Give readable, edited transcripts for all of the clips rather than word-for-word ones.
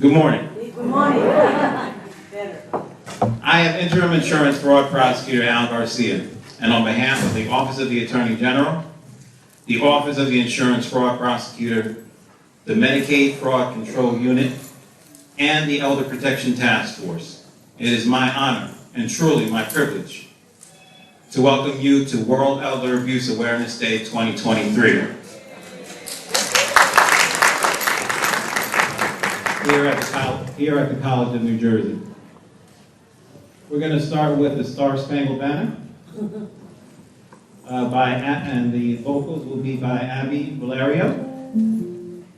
Good morning. Good morning. I am Interim Insurance Fraud Prosecutor Al Garcia, and on behalf of the Office of the Attorney General, the Office of the Insurance Fraud Prosecutor, the Medicaid Fraud Control Unit, and the Elder Protection Task Force, it is my honor and truly my privilege to welcome you to World Elder Abuse Awareness Day 2023. Here at the College of New Jersey. We're going to start with the Star Spangled Banner, and the vocals will be by Abby Valerio,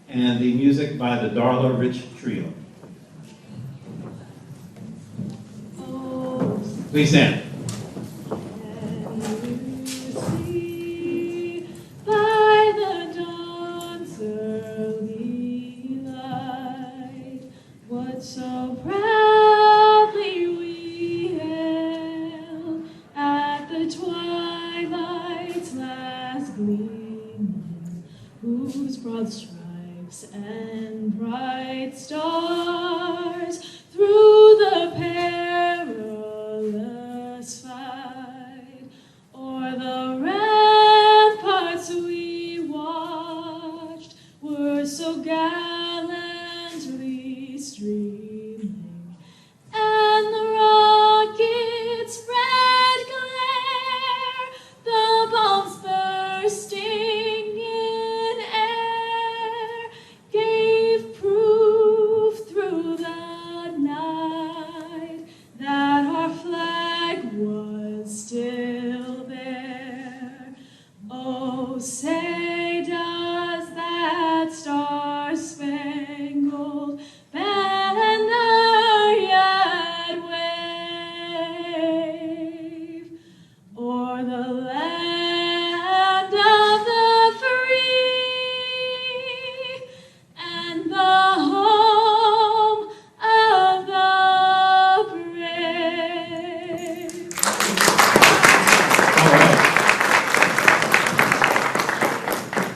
and the music by the Darla Rich Trio. Please stand. So proudly we hailed at the twilight's last gleaming, whose broad stripes and bright stars through the perilous fight o'er the ramparts we watched were so gallantly streaming, and the rockets' red glare, the bombs bursting in air, gave proof through the night that our flag was still there. Oh, say does that star-spangled banner yet wave o'er the land of the free and the home of the brave? All right.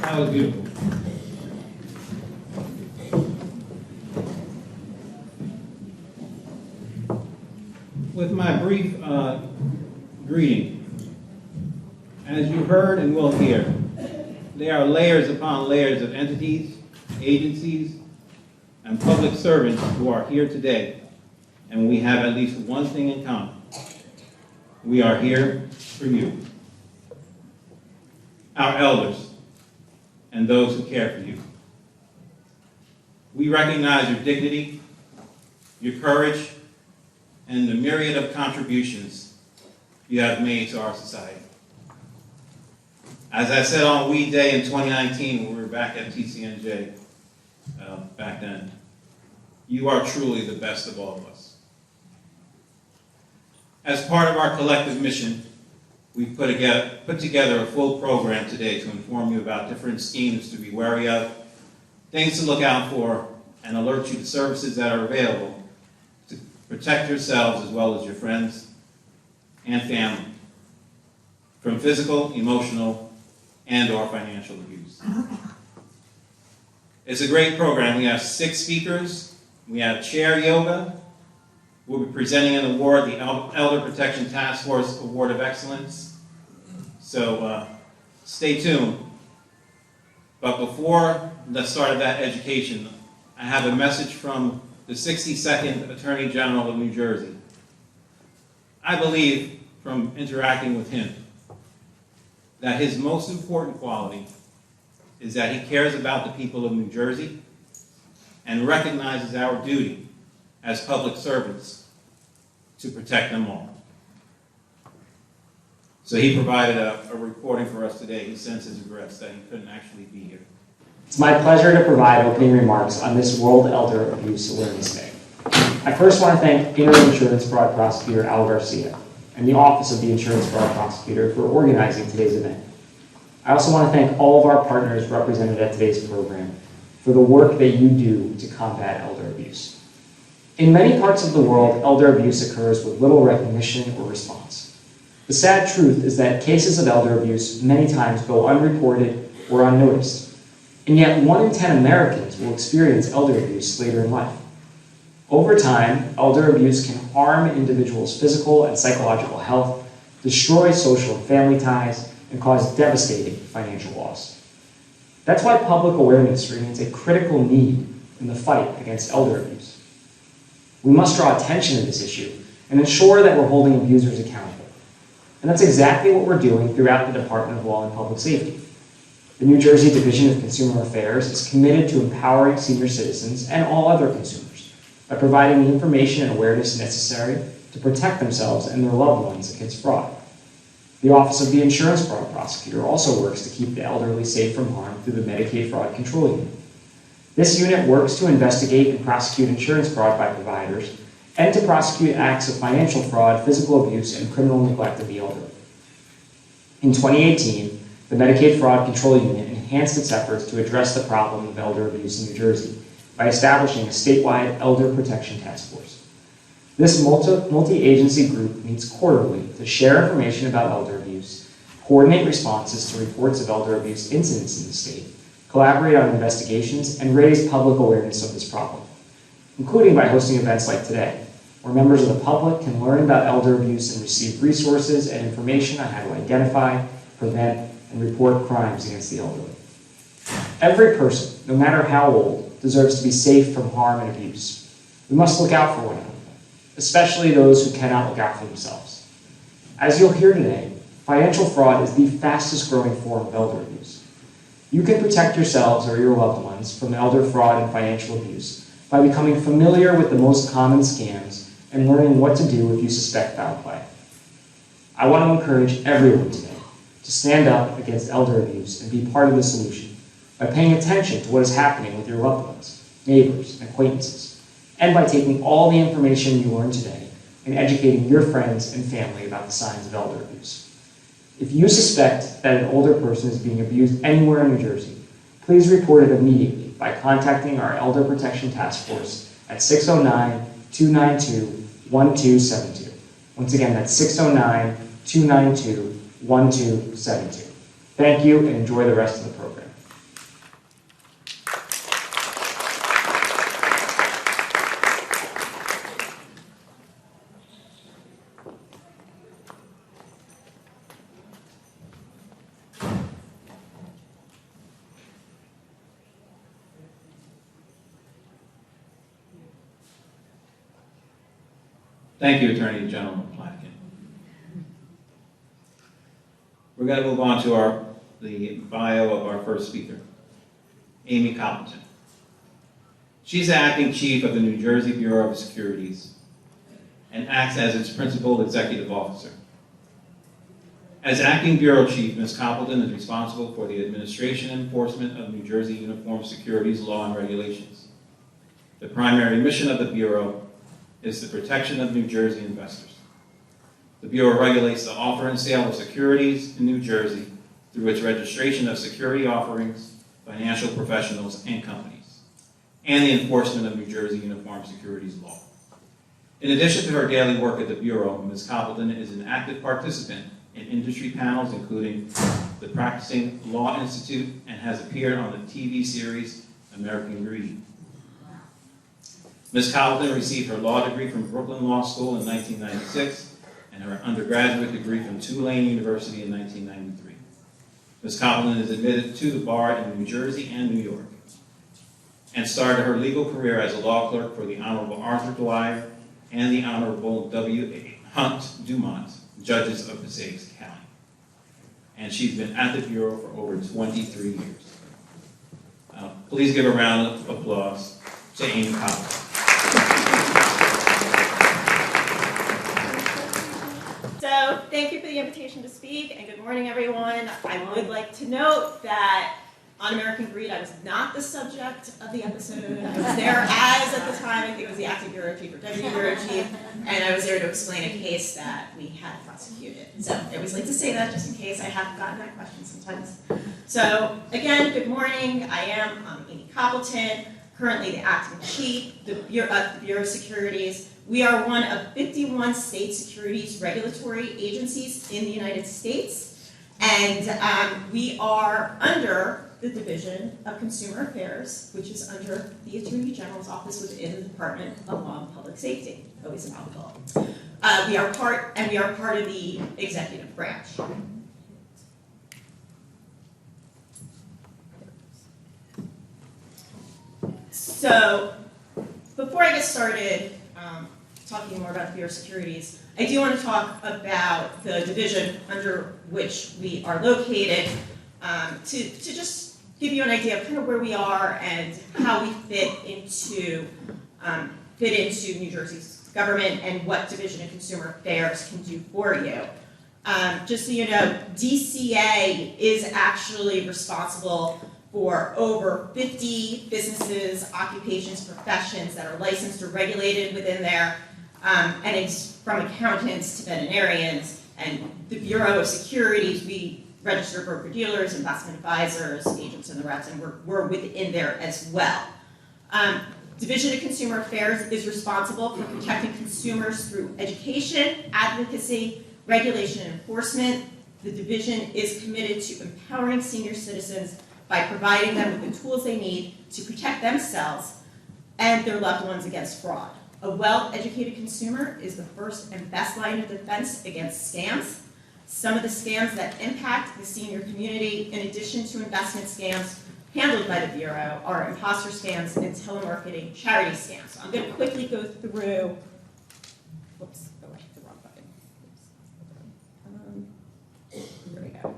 That was beautiful. With my brief greeting, as you heard and will hear, there are layers upon layers of entities, agencies, and public servants who are here today, and we have at least one thing in common. We are here for you, our elders, and those who care for you. We recognize your dignity, your courage, and the myriad of contributions you have made to our society. As I said on Weed Day in 2019, when we were back at TCNJ back then, you are truly the best of all of us. As part of our collective mission, we've put together a full program today to inform you about different schemes to be wary of, things to look out for, and alert you to services that are available to protect yourselves as well as your friends and family from physical, emotional, and or financial abuse. It's a great program. We have 6 speakers. We have chair yoga. We'll be presenting an award, the Elder Protection Task Force Award of Excellence. So stay tuned. But before the start of that education, I have a message from the 62nd Attorney General of New Jersey. I believe, from interacting with him, that his most important quality is that he cares about the people of New Jersey and recognizes our duty as public servants to protect them all. So he provided a recording for us today. He sends his regrets that he couldn't actually be here. It's my pleasure to provide opening remarks on this World Elder Abuse Awareness Day. I first want to thank Interim Insurance Fraud Prosecutor Al Garcia and the Office of the Insurance Fraud Prosecutor for organizing today's event. I also want to thank all of our partners represented at today's program for the work that you do to combat elder abuse. In many parts of the world, elder abuse occurs with little recognition or response. The sad truth is that cases of elder abuse many times go unreported or unnoticed, and yet 1 in 10 Americans will experience elder abuse later in life. Over time, elder abuse can harm individuals' physical and psychological health, destroy social and family ties, and cause devastating financial loss. That's why public awareness remains a critical need in the fight against elder abuse. We must draw attention to this issue and ensure that we're holding abusers accountable. And that's exactly what we're doing throughout the Department of Law and Public Safety. The New Jersey Division of Consumer Affairs is committed to empowering senior citizens and all other consumers by providing the information and awareness necessary to protect themselves and their loved ones against fraud. The Office of the Insurance Fraud Prosecutor also works to keep the elderly safe from harm through the Medicaid Fraud Control Unit. This unit works to investigate and prosecute insurance fraud by providers and to prosecute acts of financial fraud, physical abuse, and criminal neglect of the elderly. In 2018, the Medicaid Fraud Control Unit enhanced its efforts to address the problem of elder abuse in New Jersey by establishing a statewide Elder Protection Task Force. This multi-agency group meets quarterly to share information about elder abuse, coordinate responses to reports of elder abuse incidents in the state, collaborate on investigations, and raise public awareness of this problem, including by hosting events like today, where members of the public can learn about elder abuse and receive resources and information on how to identify, prevent, and report crimes against the elderly. Every person, no matter how old, deserves to be safe from harm and abuse. We must look out for one another, especially those who cannot look out for themselves. As you'll hear today, financial fraud is the fastest growing form of elder abuse. You can protect yourselves or your loved ones from elder fraud and financial abuse by becoming familiar with the most common scams and learning what to do if you suspect foul play. I want to encourage everyone today to stand up against elder abuse and be part of the solution by paying attention to what is happening with your loved ones, neighbors, and acquaintances, and by taking all the information you learned today and educating your friends and family about the signs of elder abuse. If you suspect that an older person is being abused anywhere in New Jersey, please report it immediately by contacting our Elder Protection Task Force at 609-292-1272. Once again, that's 609-292-1272. Thank you, and enjoy the rest of the program. Thank you, Attorney General Plotkin. We're going to move on to the bio of our first speaker, Amy Coppleton. She's the acting chief of the New Jersey Bureau of Securities and acts as its principal executive officer. As acting bureau chief, Ms. Coppleton is responsible for the administration and enforcement of New Jersey Uniform Securities law and regulations. The primary mission of the Bureau is the protection of New Jersey investors. The Bureau regulates the offer and sale of securities in New Jersey through its registration of security offerings, financial professionals, and companies, and the enforcement of New Jersey Uniform Securities law. In addition to her daily work at the Bureau, Ms. Coppleton is an active participant in industry panels, including the Practicing Law Institute, and has appeared on the TV series American Greed. Ms. Coppleton received her law degree from Brooklyn Law School in 1996 and her undergraduate degree from Tulane University in 1993. Ms. Coppleton is admitted to the bar in New Jersey and New York and started her legal career as a law clerk for the Honorable Arthur Dwyer and the Honorable W.A. Hunt Dumont, judges of Passaic County. And she's been at the Bureau for over 23 years. Please give a round of applause to Amy Coppleton. So, thank you for the invitation to speak, and good morning, everyone. I would like to note that on American Greed, I was not the subject of the episode. I was there as, at the time, I think it was the acting bureau chief or deputy bureau chief, and I was there to explain a case that we had prosecuted. So, I always like to say that just in case I haven't gotten that question sometimes. So, again, good morning. I am Amy Coppleton, currently the acting chief of the Bureau of Securities. We are one of 51 state securities regulatory agencies in the United States, and we are under the Division of Consumer Affairs, which is under the Attorney General's office within the Department of Law and Public Safety. Always a mouthful. We are part of the executive branch. So, before I get started talking more about the Bureau of Securities, I do want to talk about the division under which we are located to just give you an idea of kind of where we are and how we fit into New Jersey's government and what Division of Consumer Affairs can do for you. Just so you know, DCA is actually responsible for over 50 businesses, occupations, professions that are licensed or regulated within there, and it's from accountants to veterinarians. And the Bureau of Securities, we register broker-dealers, investment advisors, agents, and the reps, and we're within there as well. Division of Consumer Affairs is responsible for protecting consumers through education, advocacy, regulation, and enforcement. The division is committed to empowering senior citizens by providing them with the tools they need to protect themselves and their loved ones against fraud. A well-educated consumer is the first and best line of defense against scams. Some of the scams that impact the senior community, in addition to investment scams handled by the Bureau, are imposter scams and telemarketing charity scams. So I'm going to quickly go through, whoops, oh, I hit the wrong button. There we go.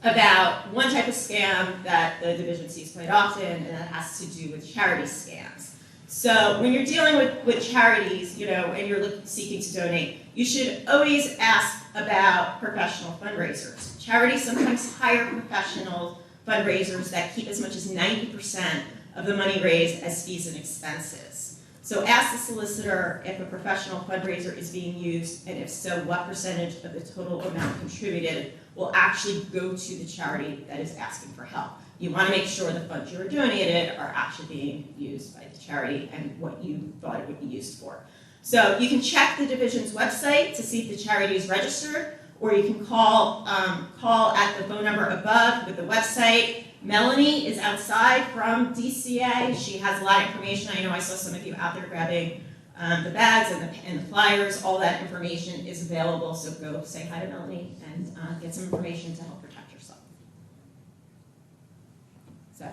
About one type of scam that the division sees quite often, and that has to do with charity scams. So when you're dealing with charities, and you're seeking to donate, you should always ask about professional fundraisers. Charities sometimes hire professional fundraisers that keep as much as 90% of the money raised as fees and expenses. So ask the solicitor if a professional fundraiser is being used, and if so, what percentage of the total amount contributed will actually go to the charity that is asking for help. You want to make sure the funds you are donated are actually being used by the charity and what you thought it would be used for. So you can check the division's website to see if the charity is registered, or you can call at the phone number above with the website. Melanie is outside from DCA. She has a lot of information. I know I saw some of you out there grabbing the bags and the flyers. All that information is available, so go say hi to Melanie and get some information to help protect yourself. So,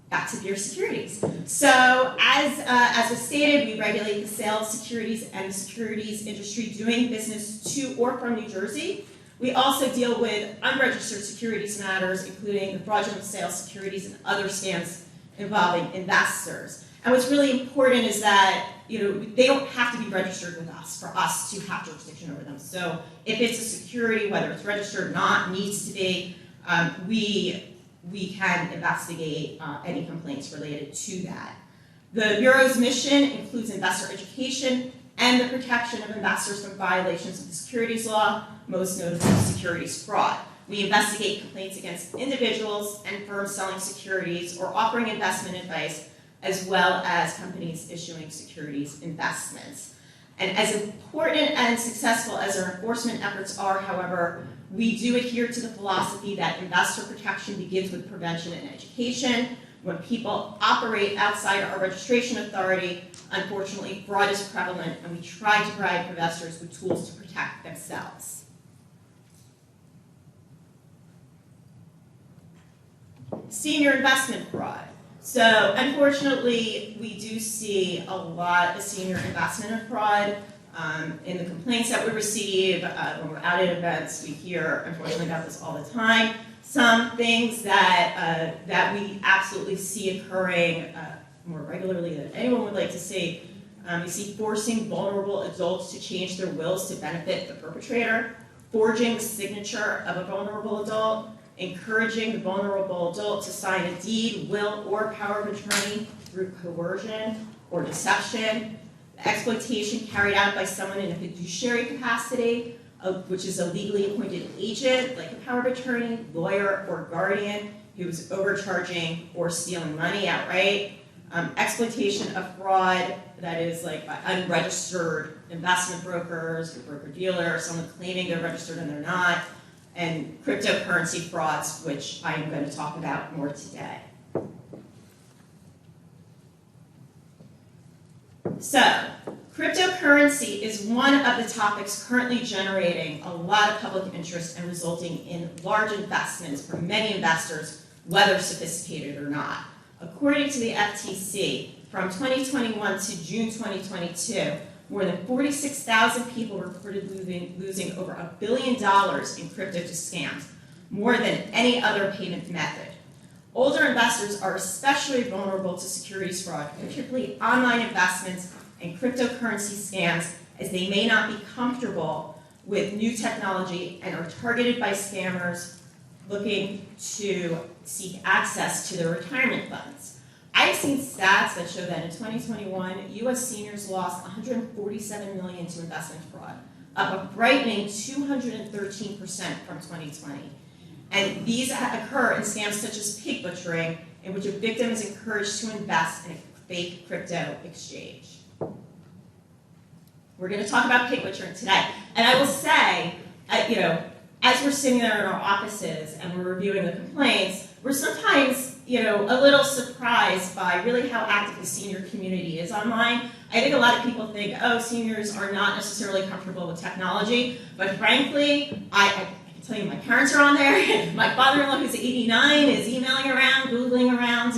back to Bureau of Securities. So, as was stated, we regulate the sale of securities and the securities industry doing business to or from New Jersey. We also deal with unregistered securities matters, including the fraudulent sale of securities and other scams involving investors. And what's really important is that they don't have to be registered with us for us to have jurisdiction over them. So if it's a security, whether it's registered or not, needs to be, we can investigate any complaints related to that. The Bureau's mission includes investor education and the protection of investors from violations of the securities law, most notably securities fraud. We investigate complaints against individuals and firms selling securities or offering investment advice, as well as companies issuing securities investments. And as important and successful as our enforcement efforts are, however, we do adhere to the philosophy that investor protection begins with prevention and education. When people operate outside our registration authority, unfortunately, fraud is prevalent, and we try to provide investors with tools to protect themselves. Senior investment fraud. So, unfortunately, we do see a lot of senior investment fraud. In the complaints that we receive, when we're out at events, we hear, unfortunately, about this all the time. Some things that we absolutely see occurring more regularly than anyone would like to see. We see forcing vulnerable adults to change their wills to benefit the perpetrator, forging the signature of a vulnerable adult, encouraging the vulnerable adult to sign a deed, will, or power of attorney through coercion or deception, the exploitation carried out by someone in a fiduciary capacity, which is a legally appointed agent, like a power of attorney, lawyer, or guardian, who is overcharging or stealing money outright, exploitation of fraud, that is like by unregistered investment brokers, or broker-dealer, someone claiming they're registered and they're not, and cryptocurrency frauds, which I am going to talk about more today. So, cryptocurrency is one of the topics currently generating a lot of public interest and resulting in large investments for many investors, whether sophisticated or not. According to the FTC, from 2021 to June 2022, more than 46,000 people reported losing over $1 billion in crypto to scams, more than any other payment method. Older investors are especially vulnerable to securities fraud, particularly online investments and cryptocurrency scams, as they may not be comfortable with new technology and are targeted by scammers looking to seek access to their retirement funds. I've seen stats that show that in 2021, U.S. seniors lost $147 million to investment fraud, up a frightening 213% from 2020. And these occur in scams such as pig butchering, in which a victim is encouraged to invest in a fake crypto exchange. We're going to talk about pig butchering today. And I will say, as we're sitting there in our offices and we're reviewing the complaints, we're sometimes, a little surprised by really how active the senior community is online. I think a lot of people think, seniors are not necessarily comfortable with technology, but frankly, I can tell you my parents are on there. My father-in-law, who's 89, is emailing around, Googling around.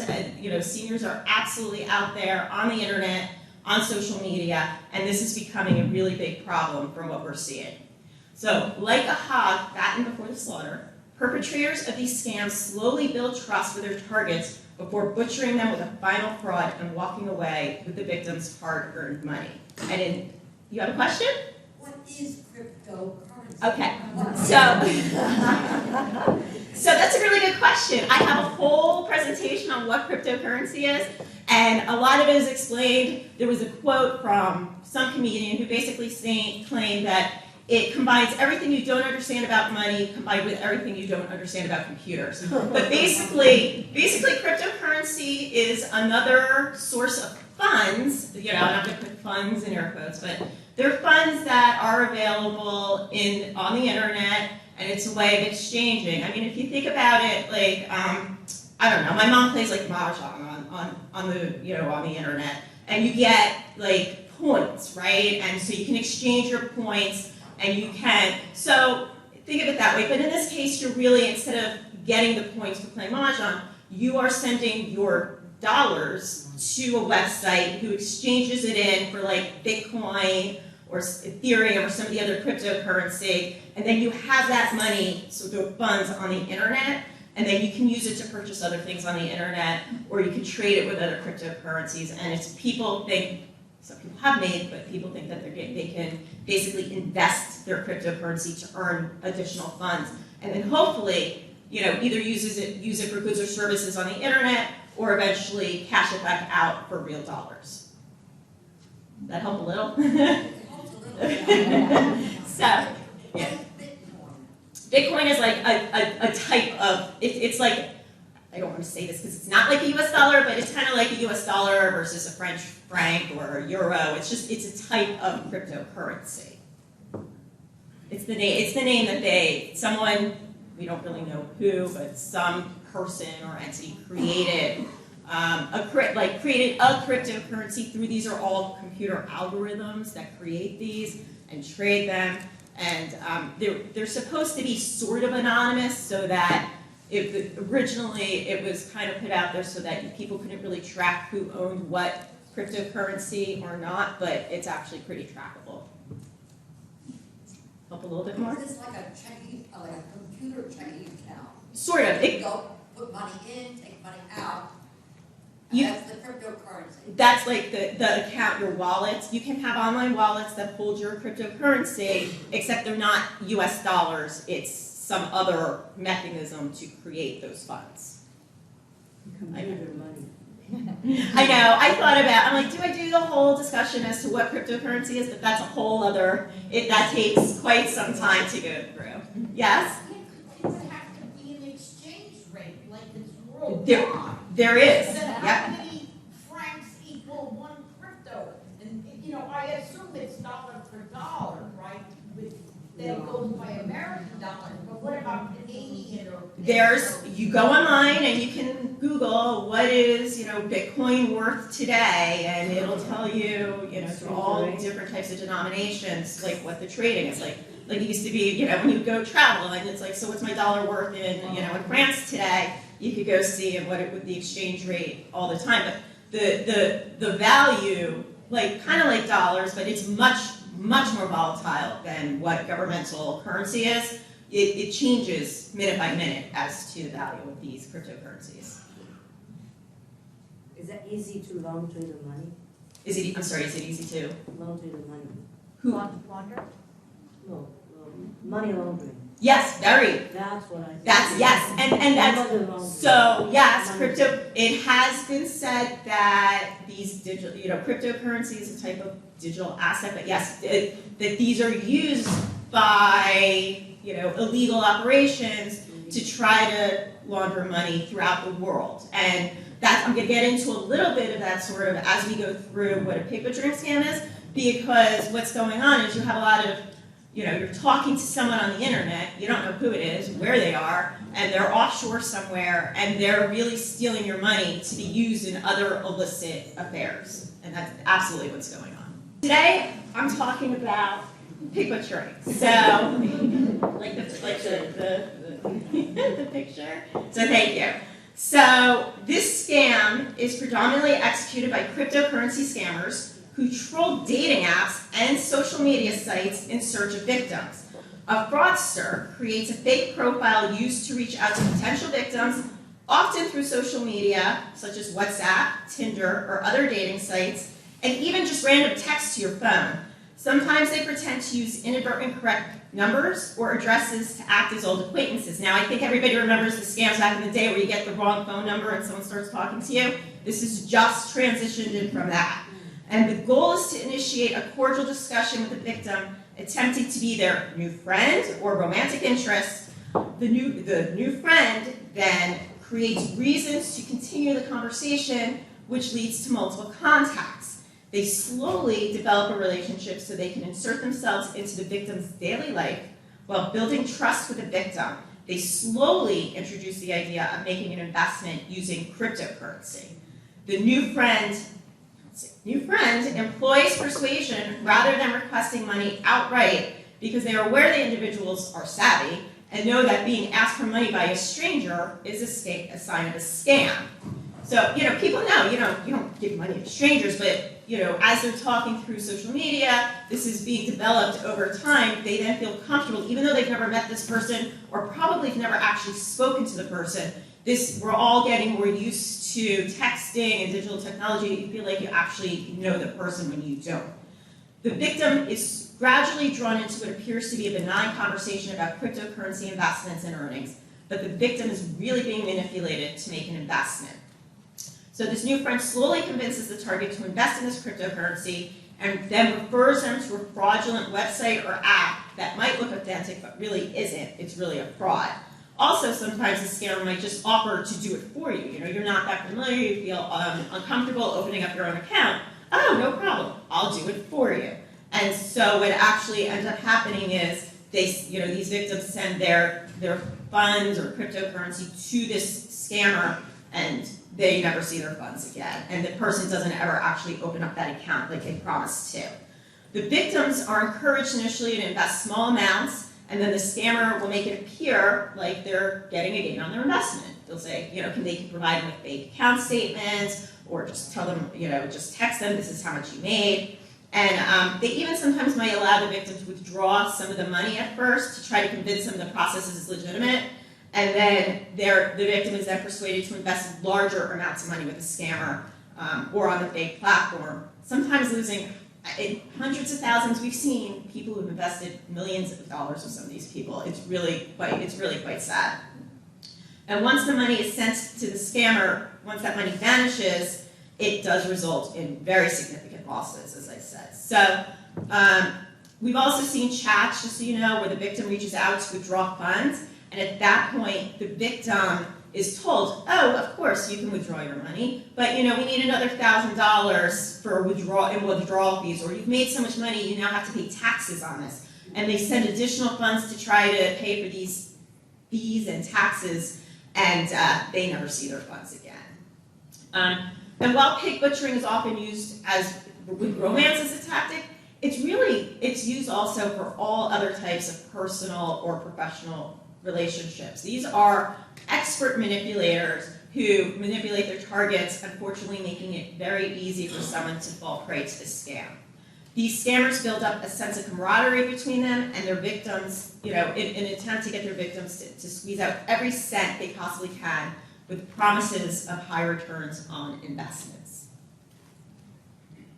Seniors are absolutely out there on the internet, on social media, and this is becoming a really big problem from what we're seeing. So, like a hog fattened before the slaughter, perpetrators of these scams slowly build trust with their targets before butchering them with a final fraud and walking away with the victim's hard-earned money. You have a question? What is cryptocurrency? Okay, so that's a really good question. I have a whole presentation on what cryptocurrency is, and a lot of it is explained. There was a quote from some comedian who basically claimed that it combines everything you don't understand about money combined with everything you don't understand about computers. But basically cryptocurrency is another source of funds. I'm not going to put funds in air quotes, but they're funds that are available on the internet, and it's a way of exchanging. I mean, if you think about it, like I don't know, my mom plays like mahjong on the internet, and you get like points, right? And so you can exchange your points. And you can, so think of it that way. But in this case, you're really, instead of getting the points for playing mahjong, you are sending your dollars to a website who exchanges it in for like Bitcoin or Ethereum or some of the other cryptocurrency. And then you have that money, so the funds on the internet, and then you can use it to purchase other things on the internet, or you can trade it with other cryptocurrencies. And it's people think, some people have made, but people think that they can basically invest their cryptocurrency to earn additional funds, and then hopefully, either use it for goods or services on the internet, or eventually cash it back out for real dollars. Does that help a little? So, yeah. Bitcoin is like a type of, it's like, I don't want to say this because it's not like a US dollar, but it's kind of like a US dollar versus a French franc or a euro. It's a type of cryptocurrency. It's the name that someone, we don't really know who, but some person or entity created a cryptocurrency through, these are all computer algorithms that create these and trade them. And they're supposed to be sort of anonymous, so that originally it was kind of put out there so that people couldn't really track who owned what cryptocurrency or not, but it's actually pretty trackable. Help a little bit more? Is this like a computer checking account? Sort of. You go put money in, take money out. That's the cryptocurrency. That's like the account, your wallets. You can have online wallets that hold your cryptocurrency, except they're not US dollars. It's some other mechanism to create those funds. Computer money. I know. I thought about, I'm like, do I do the whole discussion as to what cryptocurrency is? But that's a whole other, that takes quite some time to go through. Yes? It would have to be an exchange rate, like it's worldwide. There is. Then Yep. how many francs equal one crypto? And, I assume it's dollar for dollar, right? Then it goes by American dollars, but what about You go online and you can Google what is, Bitcoin worth today, and it'll tell you, through all different types of denominations, like what the trading is like. Like it used to be, when you go travel, and it's like, so what's my dollar worth in France today? You could go see what it would the exchange rate all the time. But the value, kind of like dollars, but it's much more volatile than what governmental currency is. It changes minute by minute as to the value of these cryptocurrencies. Is that easy to launder the money? Is it easy to? Launder the money? Who? Launder? No, money laundering. Yes, very. That's what I. That's, yes, and that's, Money laundering. so, yes, Money crypto, it has been said that these digital, cryptocurrency is a type of digital asset, but yes, that these are used by, illegal operations to try to launder money throughout the world. And I'm gonna get into a little bit of that sort of as we go through what a paper dream scam is, because what's going on is you have a lot of, you're talking to someone on the internet, you don't know who it is, where they are, and they're offshore somewhere, and they're really stealing your money to be used in other illicit affairs. And that's absolutely what's going on. Today, I'm talking about pig butchering. So, like the picture. So thank you. So this scam is predominantly executed by cryptocurrency scammers who troll dating apps and social media sites in search of victims. A fraudster creates a fake profile used to reach out to potential victims, often through social media, such as WhatsApp, Tinder, or other dating sites, and even just random text to your phone. Sometimes they pretend to use inadvertent correct numbers or addresses to act as old acquaintances. Now, I think everybody remembers the scams back in the day where you get the wrong phone number and someone starts talking to you. This is just transitioned in from that. And the goal is to initiate a cordial discussion with the victim, attempting to be their new friend or romantic interest. The new friend then creates reasons to continue the conversation, which leads to multiple contacts. They slowly develop a relationship so they can insert themselves into the victim's daily life while building trust with the victim. They slowly introduce the idea of making an investment using cryptocurrency. The new friend employs persuasion rather than requesting money outright because they are aware the individuals are savvy and know that being asked for money by a stranger is a sign of a scam. So, people know you don't give money to strangers, but as they're talking through social media, this is being developed over time. They then feel comfortable, even though they've never met this person or probably have never actually spoken to the person. We're all getting more used to texting and digital technology. You feel like you actually know the person when you don't. The victim is gradually drawn into what appears to be a benign conversation about cryptocurrency investments and earnings, but the victim is really being manipulated to make an investment. So this new friend slowly convinces the target to invest in this cryptocurrency and then refers them to a fraudulent website or app that might look authentic but really isn't. It's really a fraud. Also, sometimes the scammer might just offer to do it for you. You're not that familiar, you feel uncomfortable opening up your own account. Oh, no problem, I'll do it for you. And so what actually ends up happening is these victims send their funds or cryptocurrency to this scammer, and they never see their funds again. And the person doesn't ever actually open up that account like they promised to. The victims are encouraged initially to invest small amounts, and then the scammer will make it appear like they're getting a gain on their investment. They'll say, they can provide them with fake account statements, or just tell them, just text them, this is how much you made. And they even sometimes might allow the victim to withdraw some of the money at first to try to convince them the process is legitimate. And then the victim is then persuaded to invest larger amounts of money with the scammer or on the fake platform, sometimes losing in hundreds of thousands. We've seen people who've invested millions of dollars with some of these people. It's really quite sad. And once the money is sent to the scammer, once that money vanishes, it does result in very significant losses, as I said. So we've also seen chats, just so you know, where the victim reaches out to withdraw funds. And at that point, the victim is told, oh, of course, you can withdraw your money, but we need another $1,000 for withdrawal fees, or you've made so much money, you now have to pay taxes on this. And they send additional funds to try to pay for these fees and taxes, and they never see their funds again. And while pig butchering is often used with romance as a tactic, it's used also for all other types of personal or professional relationships. These are expert manipulators who manipulate their targets, unfortunately making it very easy for someone to fall prey to this scam. These scammers build up a sense of camaraderie between them and their victims, in an attempt to get their victims to squeeze out every cent they possibly can with promises of high returns on investments.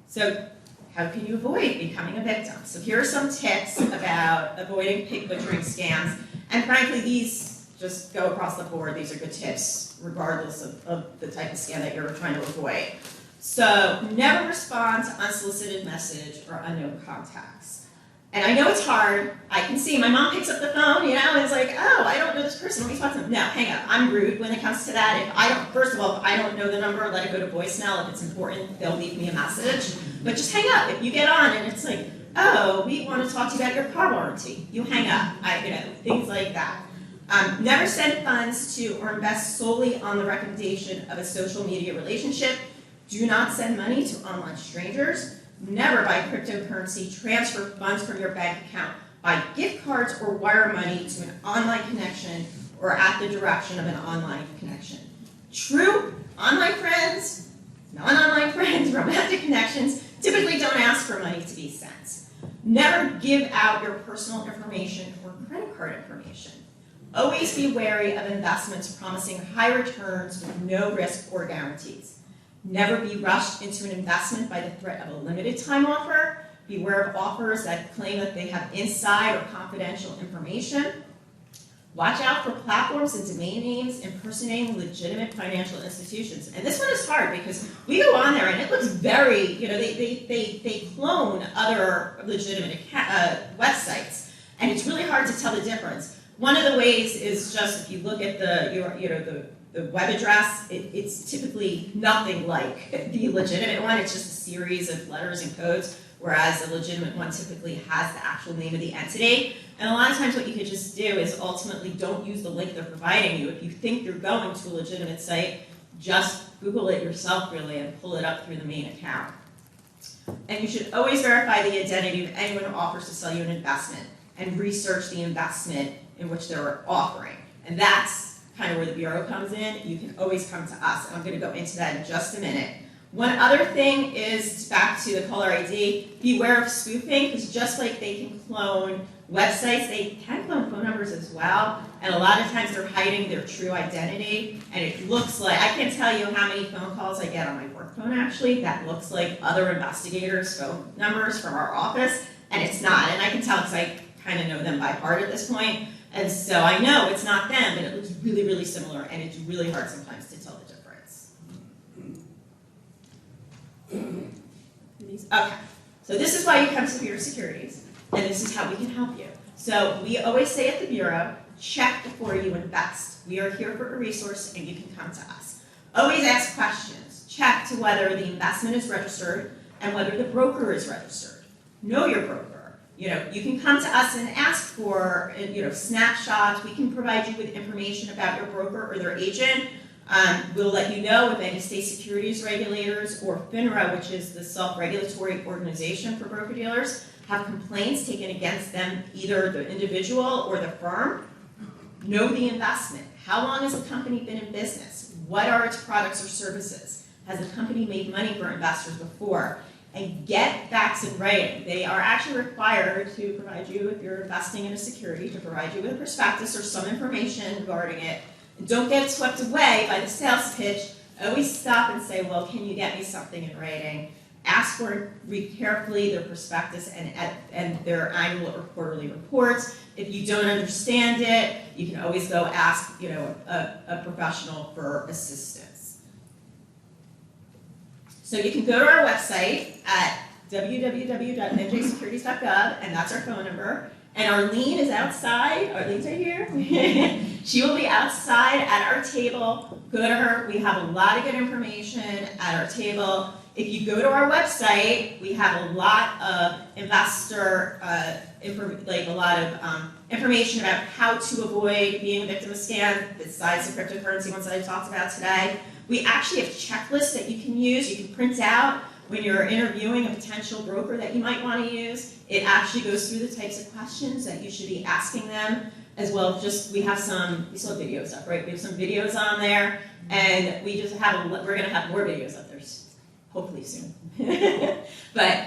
So how can you avoid becoming a victim? So here are some tips about avoiding pig butchering scams. And frankly, these just go across the board. These are good tips, regardless of the type of scam that you're trying to avoid. So never respond to unsolicited message or unknown contacts. And I know it's hard. I can see my mom picks up the phone, and it's like, oh, I don't know this person. Let me talk to them. No, hang up. I'm rude when it comes to that. First of all, if I don't know the number, let it go to voicemail. If it's important, they'll leave me a message. But just hang up. If you get on and it's like, oh, we want to talk to you about your car warranty, you hang up. Things like that. Never send funds to or invest solely on the recommendation of a social media relationship. Do not send money to online strangers. Never buy cryptocurrency, transfer funds from your bank account, buy gift cards or wire money to an online connection or at the direction of an online connection. True online friends, non-online friends, romantic connections typically don't ask for money to be sent. Never give out your personal information or credit card information. Always be wary of investments promising high returns with no risk or guarantees. Never be rushed into an investment by the threat of a limited time offer. Beware of offers that claim that they have inside or confidential information. Watch out for platforms and domain names impersonating legitimate financial institutions. And this one is hard because we go on there and it looks very, they clone other legitimate websites. And it's really hard to tell the difference. One of the ways is just if you look at the web address, it's typically nothing like the legitimate one. It's just a series of letters and codes, whereas a legitimate one typically has the actual name of the entity. And a lot of times what you could just do is ultimately don't use the link they're providing you. If you think you're going to a legitimate site, just Google it yourself really and pull it up through the main account. And you should always verify the identity of anyone who offers to sell you an investment and research the investment in which they're offering. And that's kind of where the Bureau comes in. You can always come to us, and I'm going to go into that in just a minute. One other thing is, back to the caller ID, beware of spoofing, because just like they can clone websites, they can clone phone numbers as well, and a lot of times they're hiding their true identity, and it looks like, I can't tell you how many phone calls I get on my work phone actually, that looks like other investigators' phone numbers from our office, and it's not, and I can tell because I kind of know them by heart at this point. And so I know it's not them, but it looks really, really similar, and it's really hard sometimes to tell the difference. Okay, so this is why you come to Bureau Securities, and this is how we can help you. So we always say at the Bureau, check before you invest. We are here for a resource, and you can come to us. Always ask questions. Check to whether the investment is registered and whether the broker is registered. Know your broker. You can come to us and ask for, snapshots. We can provide you with information about your broker or their agent. We'll let you know if any state securities regulators or FINRA, which is the self-regulatory organization for broker-dealers, have complaints taken against them, either the individual or the firm. Know the investment. How long has the company been in business? What are its products or services? Has the company made money for investors before? And get facts in writing. They are actually required to provide you, if you're investing in a security, to provide you with a prospectus or some information regarding it. And don't get swept away by the sales pitch. Always stop and say, well, can you get me something in writing? Ask for, read carefully their prospectus and their annual or quarterly reports. If you don't understand it, you can always go ask a professional for assistance. So you can go to our website at www.njsecurities.gov, and that's our phone number. And Arlene is outside. Arlene's right here. She will be outside at our table. Go to her. We have a lot of good information at our table. if you go to our website, we have a lot of investor, information about how to avoid being a victim of scam, besides the cryptocurrency ones that I talked about today. We actually have checklists that you can use, you can print out when you're interviewing a potential broker that you might want to use. It actually goes through the types of questions that you should be asking them, as well. Just, we still have videos up, right? We have some videos on there, and we're gonna have more videos up there, hopefully soon. But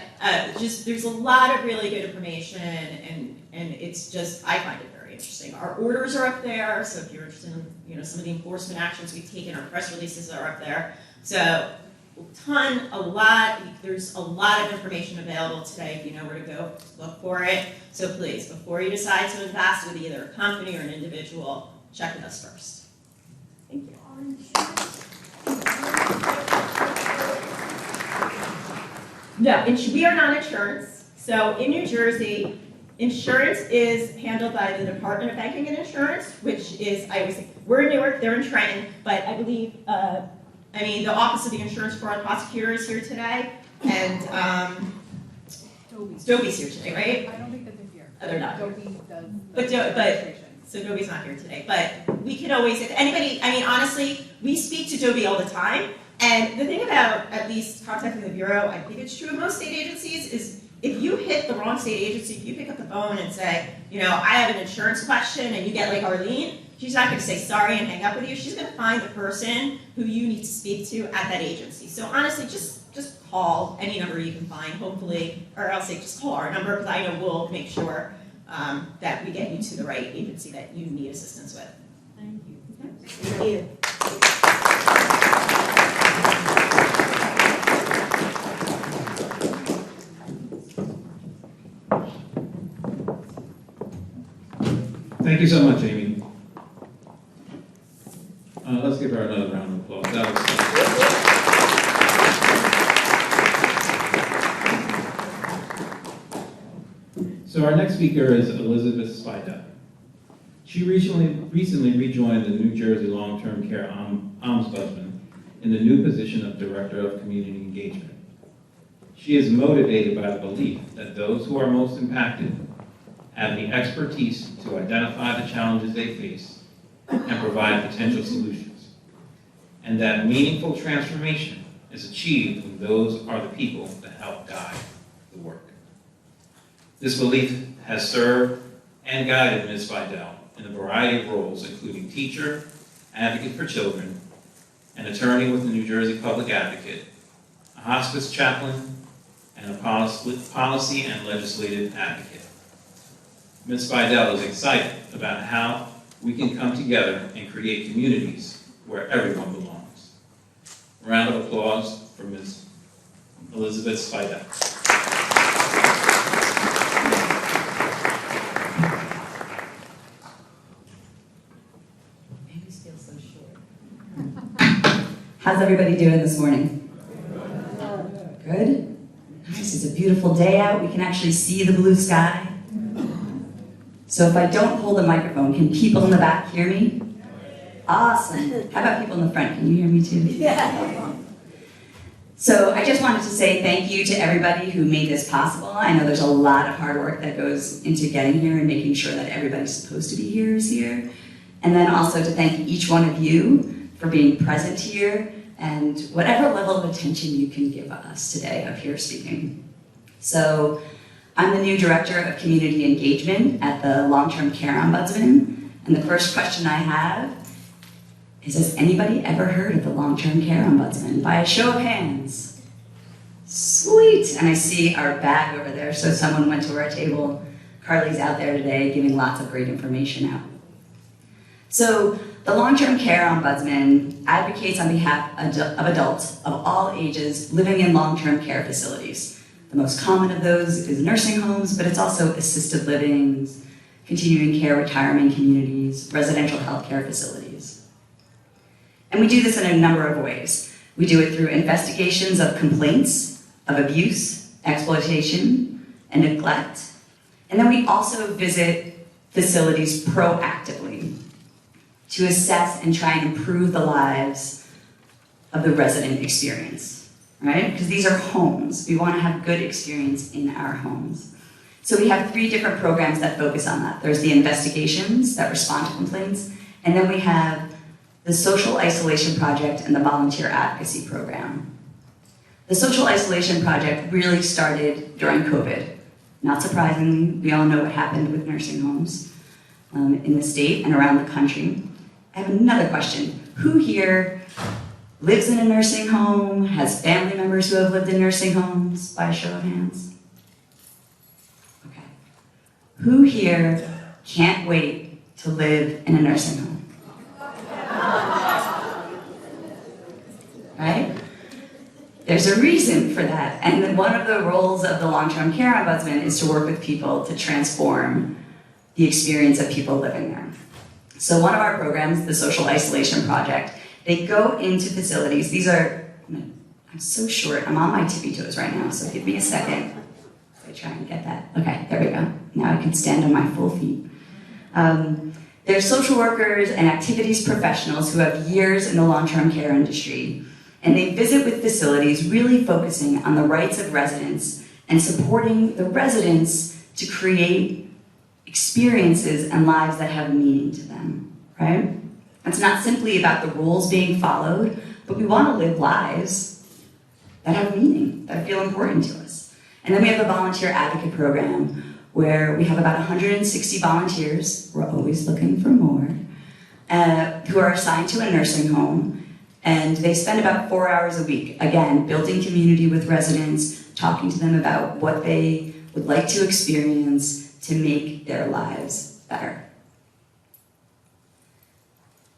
there's a lot of really good information, and it's just, I find it very interesting. Our orders are up there, so if you're interested in, some of the enforcement actions we've taken, our press releases are up there. So, there's a lot of information available today if you know where to go look for it. So please, before you decide to invest with either a company or an individual, check with us first. Thank you. No, we are not insurance. So in New Jersey, insurance is handled by the Department of Banking and Insurance, which is, I always say, we're in Newark, they're in Trenton, but I believe, the Office of the Insurance Fraud Prosecutor is here today, and Dobie's here today, right? I don't think that they're here. Oh, they're not. Dobie does the But registration. So Dobie's not here today, but we can always, if anybody, honestly, we speak to Dobie all the time, and the thing about at least contacting the Bureau, I think it's true of most state agencies, is if you hit the wrong state agency, if you pick up the phone and say, I have an insurance question, and you get like Arlene, she's not going to say sorry and hang up with you. She's going to find the person who you need to speak to at that agency. So honestly, just call any number you can find, hopefully, or I'll say just call our number, because I know we'll make sure that we get you to the right agency that you need assistance with. Thank you. Okay. Thank you. Thank you so much, Amy. Let's give her another round of applause. That was So our next speaker is Elizabeth Spida. She recently rejoined the New Jersey Long-Term Care Ombudsman in the new position of Director of Community Engagement. She is motivated by the belief that those who are most impacted have the expertise to identify the challenges they face and provide potential solutions, and that meaningful transformation is achieved when those are the people that help guide the work. This belief has served and guided Ms. Vidal in a variety of roles, including teacher, advocate for children, an attorney with the New Jersey Public Advocate, a hospice chaplain, and a policy and legislative advocate. Ms. Vidal is excited about how we can come together and create communities where everyone belongs. A round of applause for Ms. Elizabeth Spida. Babies feel so short. How's everybody doing this morning? Good? Nice, it's a beautiful day out. We can actually see the blue sky. So if I don't hold the microphone, can people in the back hear me? Awesome. How about people in the front? Can you hear me too? Yeah. So I just wanted to say thank you to everybody who made this possible. I know there's a lot of hard work that goes into getting here and making sure that everybody's supposed to be here is here. And then also to thank each one of you for being present here and whatever level of attention you can give us today up here speaking. So I'm the new Director of Community Engagement at the Long-Term Care Ombudsman, and the first question I have is, has anybody ever heard of the Long-Term Care Ombudsman? By a show of hands. Sweet, and I see our bag over there, so someone went to our table. Carly's out there today giving lots of great information out. So the Long-Term Care Ombudsman advocates on behalf of adults of all ages living in long-term care facilities. The most common of those is nursing homes, but it's also assisted livings, continuing care retirement communities, residential healthcare facilities. And we do this in a number of ways. We do it through investigations of complaints of abuse, exploitation, and neglect. And then we also visit facilities proactively to assess and try and improve the lives of the resident experience. right? Because these are homes. We want to have good experience in our homes. So we have 3 different programs that focus on that. There's the investigations that respond to complaints, and then we have the Social Isolation Project and the Volunteer Advocacy Program. The Social Isolation Project really started during COVID. Not surprisingly, we all know what happened with nursing homes in the state and around the country. I have another question. Who here lives in a nursing home, has family members who have lived in nursing homes, by a show of hands? Okay. Who here can't wait to live in a nursing home? Right? There's a reason for that. And then one of the roles of the long-term care ombudsman is to work with people to transform the experience of people living there. So one of our programs, the Social Isolation Project, they go into facilities. These are, I'm so short, I'm on my tippy toes right now, so give me a second. I try and get that. Okay, there we go. Now I can stand on my full feet. They're social workers and activities professionals who have years in the long-term care industry, and they visit with facilities really focusing on the rights of residents and supporting the residents to create experiences and lives that have meaning to them, right? It's not simply about the rules being followed, but we want to live lives that have meaning, that feel important to us. And then we have a volunteer advocate program where we have about 160 volunteers, we're always looking for more, who are assigned to a nursing home, and they spend about 4 hours a week, again, building community with residents, talking to them about what they would like to experience to make their lives better.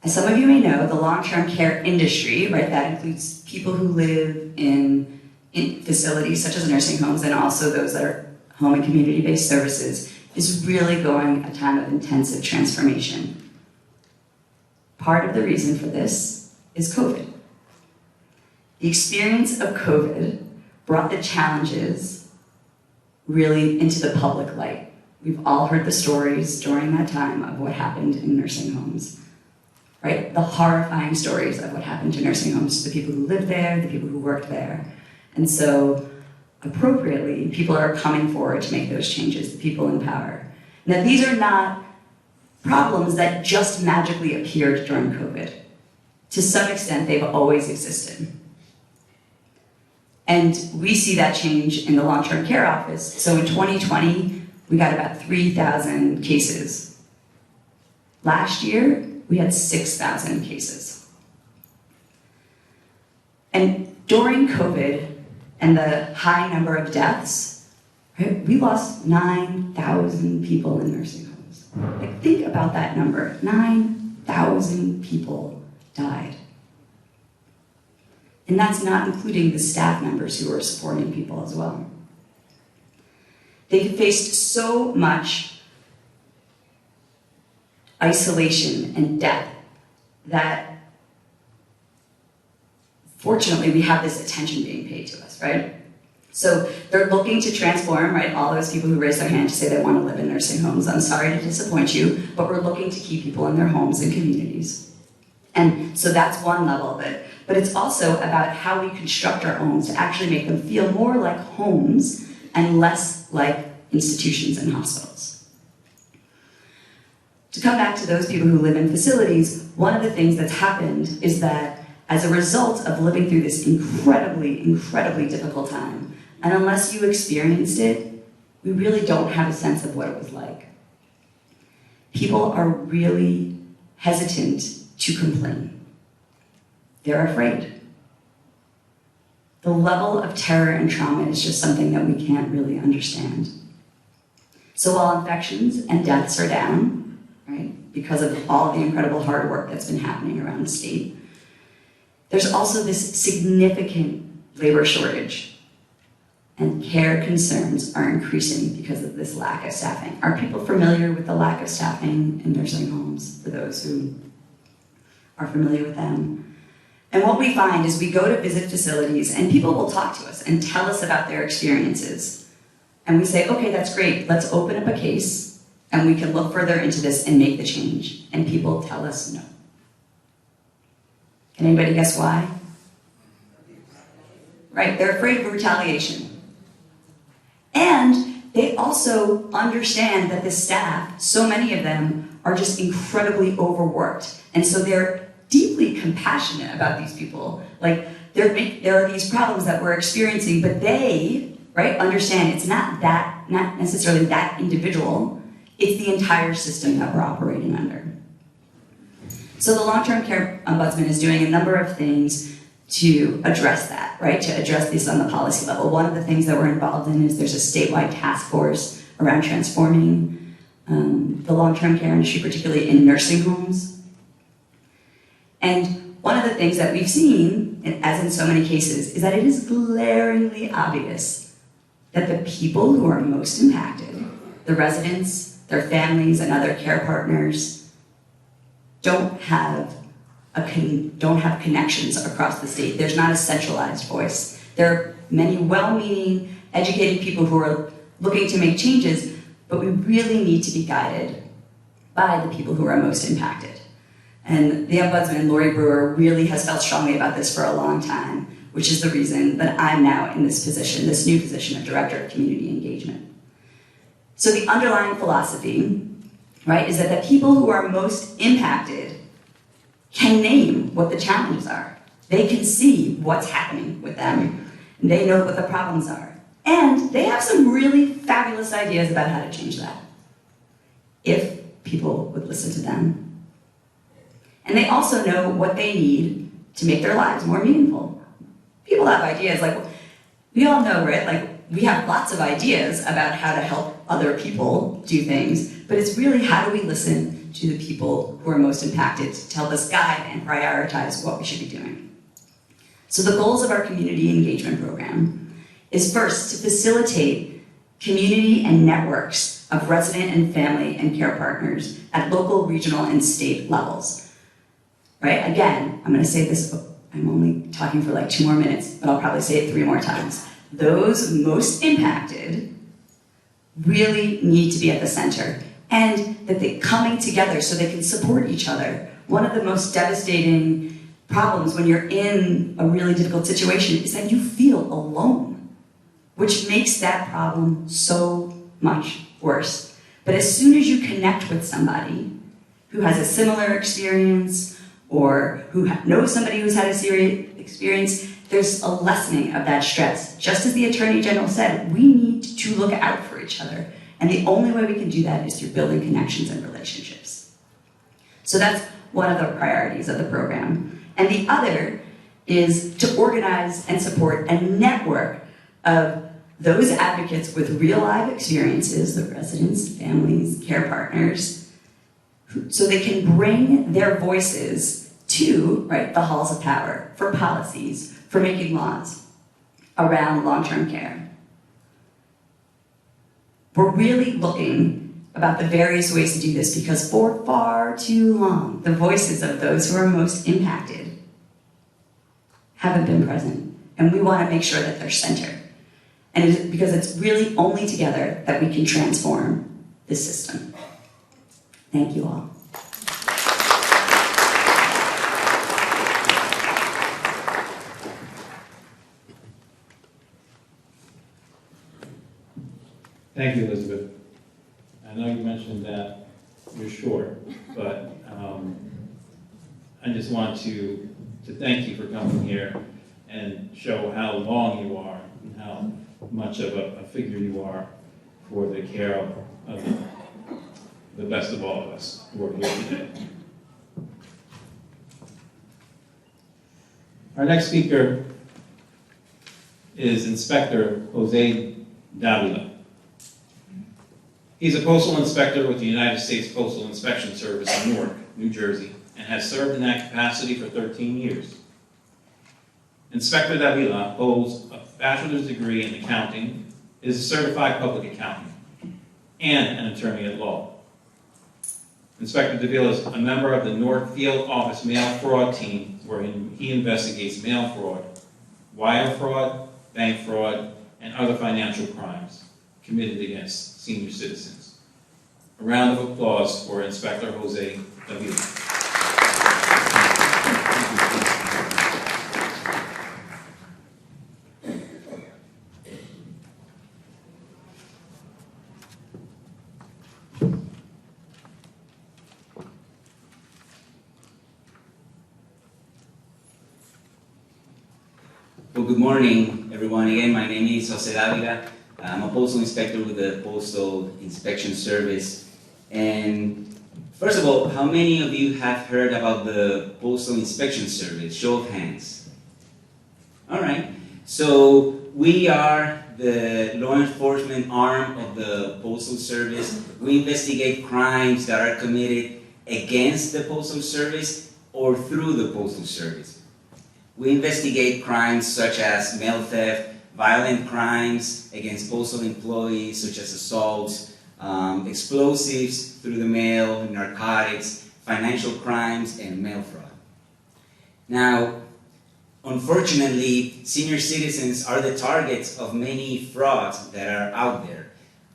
As some of you may know, the long-term care industry, right, that includes people who live in facilities such as nursing homes and also those that are home and community-based services, is really going a time of intensive transformation. Part of the reason for this is COVID. The experience of COVID brought the challenges really into the public light. We've all heard the stories during that time of what happened in nursing homes, right? The horrifying stories of what happened to nursing homes, to the people who lived there, the people who worked there. And so, appropriately, people are coming forward to make those changes, the people in power. Now, these are not problems that just magically appeared during COVID. To some extent, they've always existed. And we see that change in the long-term care office. So in 2020, we got about 3,000 cases. Last year, we had 6,000 cases. And during COVID and the high number of deaths, right, we lost 9,000 people in nursing homes. Like, think about that number. 9,000 people died. And that's not including the staff members who are supporting people as well. They faced so much isolation and death that fortunately we have this attention being paid to us, right? So they're looking to transform, right? All those people who raise their hand to say they want to live in nursing homes. I'm sorry to disappoint you, but we're looking to keep people in their homes and communities. And so that's one level of it. But it's also about how we construct our homes to actually make them feel more like homes and less like institutions and hospitals. To come back to those people who live in facilities, one of the things that's happened is that as a result of living through this incredibly, incredibly difficult time, and unless you experienced it, we really don't have a sense of what it was like. People are really hesitant to complain. They're afraid. The level of terror and trauma is just something that we can't really understand. So while infections and deaths are down, right, because of all the incredible hard work that's been happening around the state, there's also this significant labor shortage, and care concerns are increasing because of this lack of staffing. Are people familiar with the lack of staffing in nursing homes, for those who are familiar with them? And what we find is we go to visit facilities and people will talk to us and tell us about their experiences. And we say, okay, that's great, let's open up a case and we can look further into this and make the change. And people tell us no. Can anybody guess why? right? They're afraid of retaliation. And they also understand that the staff, so many of them, are just incredibly overworked. And so they're deeply compassionate about these people. Like, there are these problems that we're experiencing, but they, right, understand it's not necessarily that individual, it's the entire system that we're operating under. So the long-term care ombudsman is doing a number of things to address that, right, to address this on the policy level. One of the things that we're involved in is there's a statewide task force around transforming the long-term care industry, particularly in nursing homes. And one of the things that we've seen, as in so many cases, is that it is glaringly obvious that the people who are most impacted, the residents, their families, and other care partners, don't have connections across the state. There's not a centralized voice. There are many well-meaning, educated people who are looking to make changes, but we really need to be guided by the people who are most impacted. And the Ombudsman, Lori Brewer, really has felt strongly about this for a long time, which is the reason that I'm now in this position, this new position of Director of Community Engagement. So the underlying philosophy, right, is that the people who are most impacted can name what the challenges are. They can see what's happening with them. And they know what the problems are. And they have some really fabulous ideas about how to change that, if people would listen to them. And they also know what they need to make their lives more meaningful. People have ideas, like, we all know, right? Like, we have lots of ideas about how to help other people do things, but it's really how do we listen to the people who are most impacted to help us guide and prioritize what we should be doing. So the goals of our community engagement program is first to facilitate community and networks of resident and family and care partners at local, regional, and state levels. Right? Again, I'm going to say this, I'm only talking for like 2 more minutes, but I'll probably say it 3 more times. Those most impacted really need to be at the center, and that they're coming together so they can support each other. One of the most devastating problems when you're in a really difficult situation is that you feel alone, which makes that problem so much worse. But as soon as you connect with somebody who has a similar experience, or who knows somebody who's had a serious experience, there's a lessening of that stress. Just as the Attorney General said, we need to look out for each other. And the only way we can do that is through building connections and relationships. So that's one of the priorities of the program. And the other is to organize and support a network of those advocates with real life experiences, the residents, families, care partners, so they can bring their voices to, right, the halls of power for policies, for making laws around long-term care. We're really looking about the various ways to do this because for far too long, the voices of those who are most impacted haven't been present. And we want to make sure that they're centered. And because it's really only together that we can transform this system. Thank you all. Thank you, Elizabeth. I know you mentioned that you're short, but I just want to thank you for coming here and show how long you are and how much of a figure you are for the care of the best of all of us who are here today. Our next speaker is Inspector Jose Davila. He's a postal inspector with the United States Postal Inspection Service in Newark, New Jersey, and has served in that capacity for 13 years. Inspector Davila holds a bachelor's degree in accounting, is a certified public accountant, and an attorney at law. Inspector Davila is a member of the Newark Field Office Mail Fraud Team, where he investigates mail fraud, wire fraud, bank fraud, and other financial crimes committed against senior citizens. A round of applause for Inspector Jose Davila. Well, good morning, everyone. Again, my name is Jose Davila. I'm a postal inspector with the Postal Inspection Service. And first of all, how many of you have heard about the Postal Inspection Service? Show of hands. All right. So we are the law enforcement arm of the Postal Service. We investigate crimes that are committed against the Postal Service or through the Postal Service. We investigate crimes such as mail theft, violent crimes against postal employees such as assaults, explosives through the mail, narcotics, financial crimes, and mail fraud. Now, unfortunately, senior citizens are the targets of many frauds that are out there.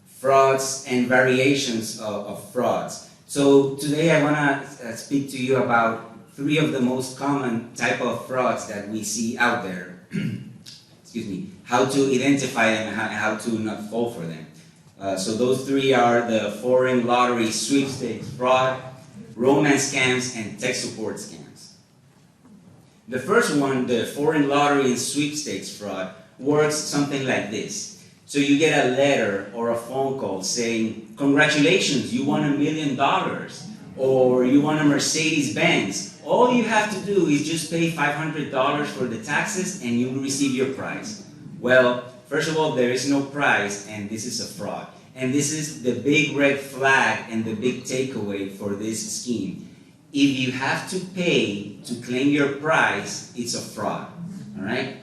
Frauds and variations of frauds. So today I want to speak to you about 3 of the most common type of frauds that we see out there. Excuse me. How to identify them and how to not fall for them. So those 3 are the foreign lottery sweepstakes fraud, romance scams, and tech support scams. The first one, the foreign lottery and sweepstakes fraud, works something like this. So you get a letter or a phone call saying, "Congratulations, you won $1 million," or "You won a Mercedes-Benz. All you have to do is just pay $500 for the taxes and you will receive your prize." Well, first of all, there is no prize, and this is a fraud. And this is the big red flag and the big takeaway for this scheme. If you have to pay to claim your prize, it's a fraud. All right?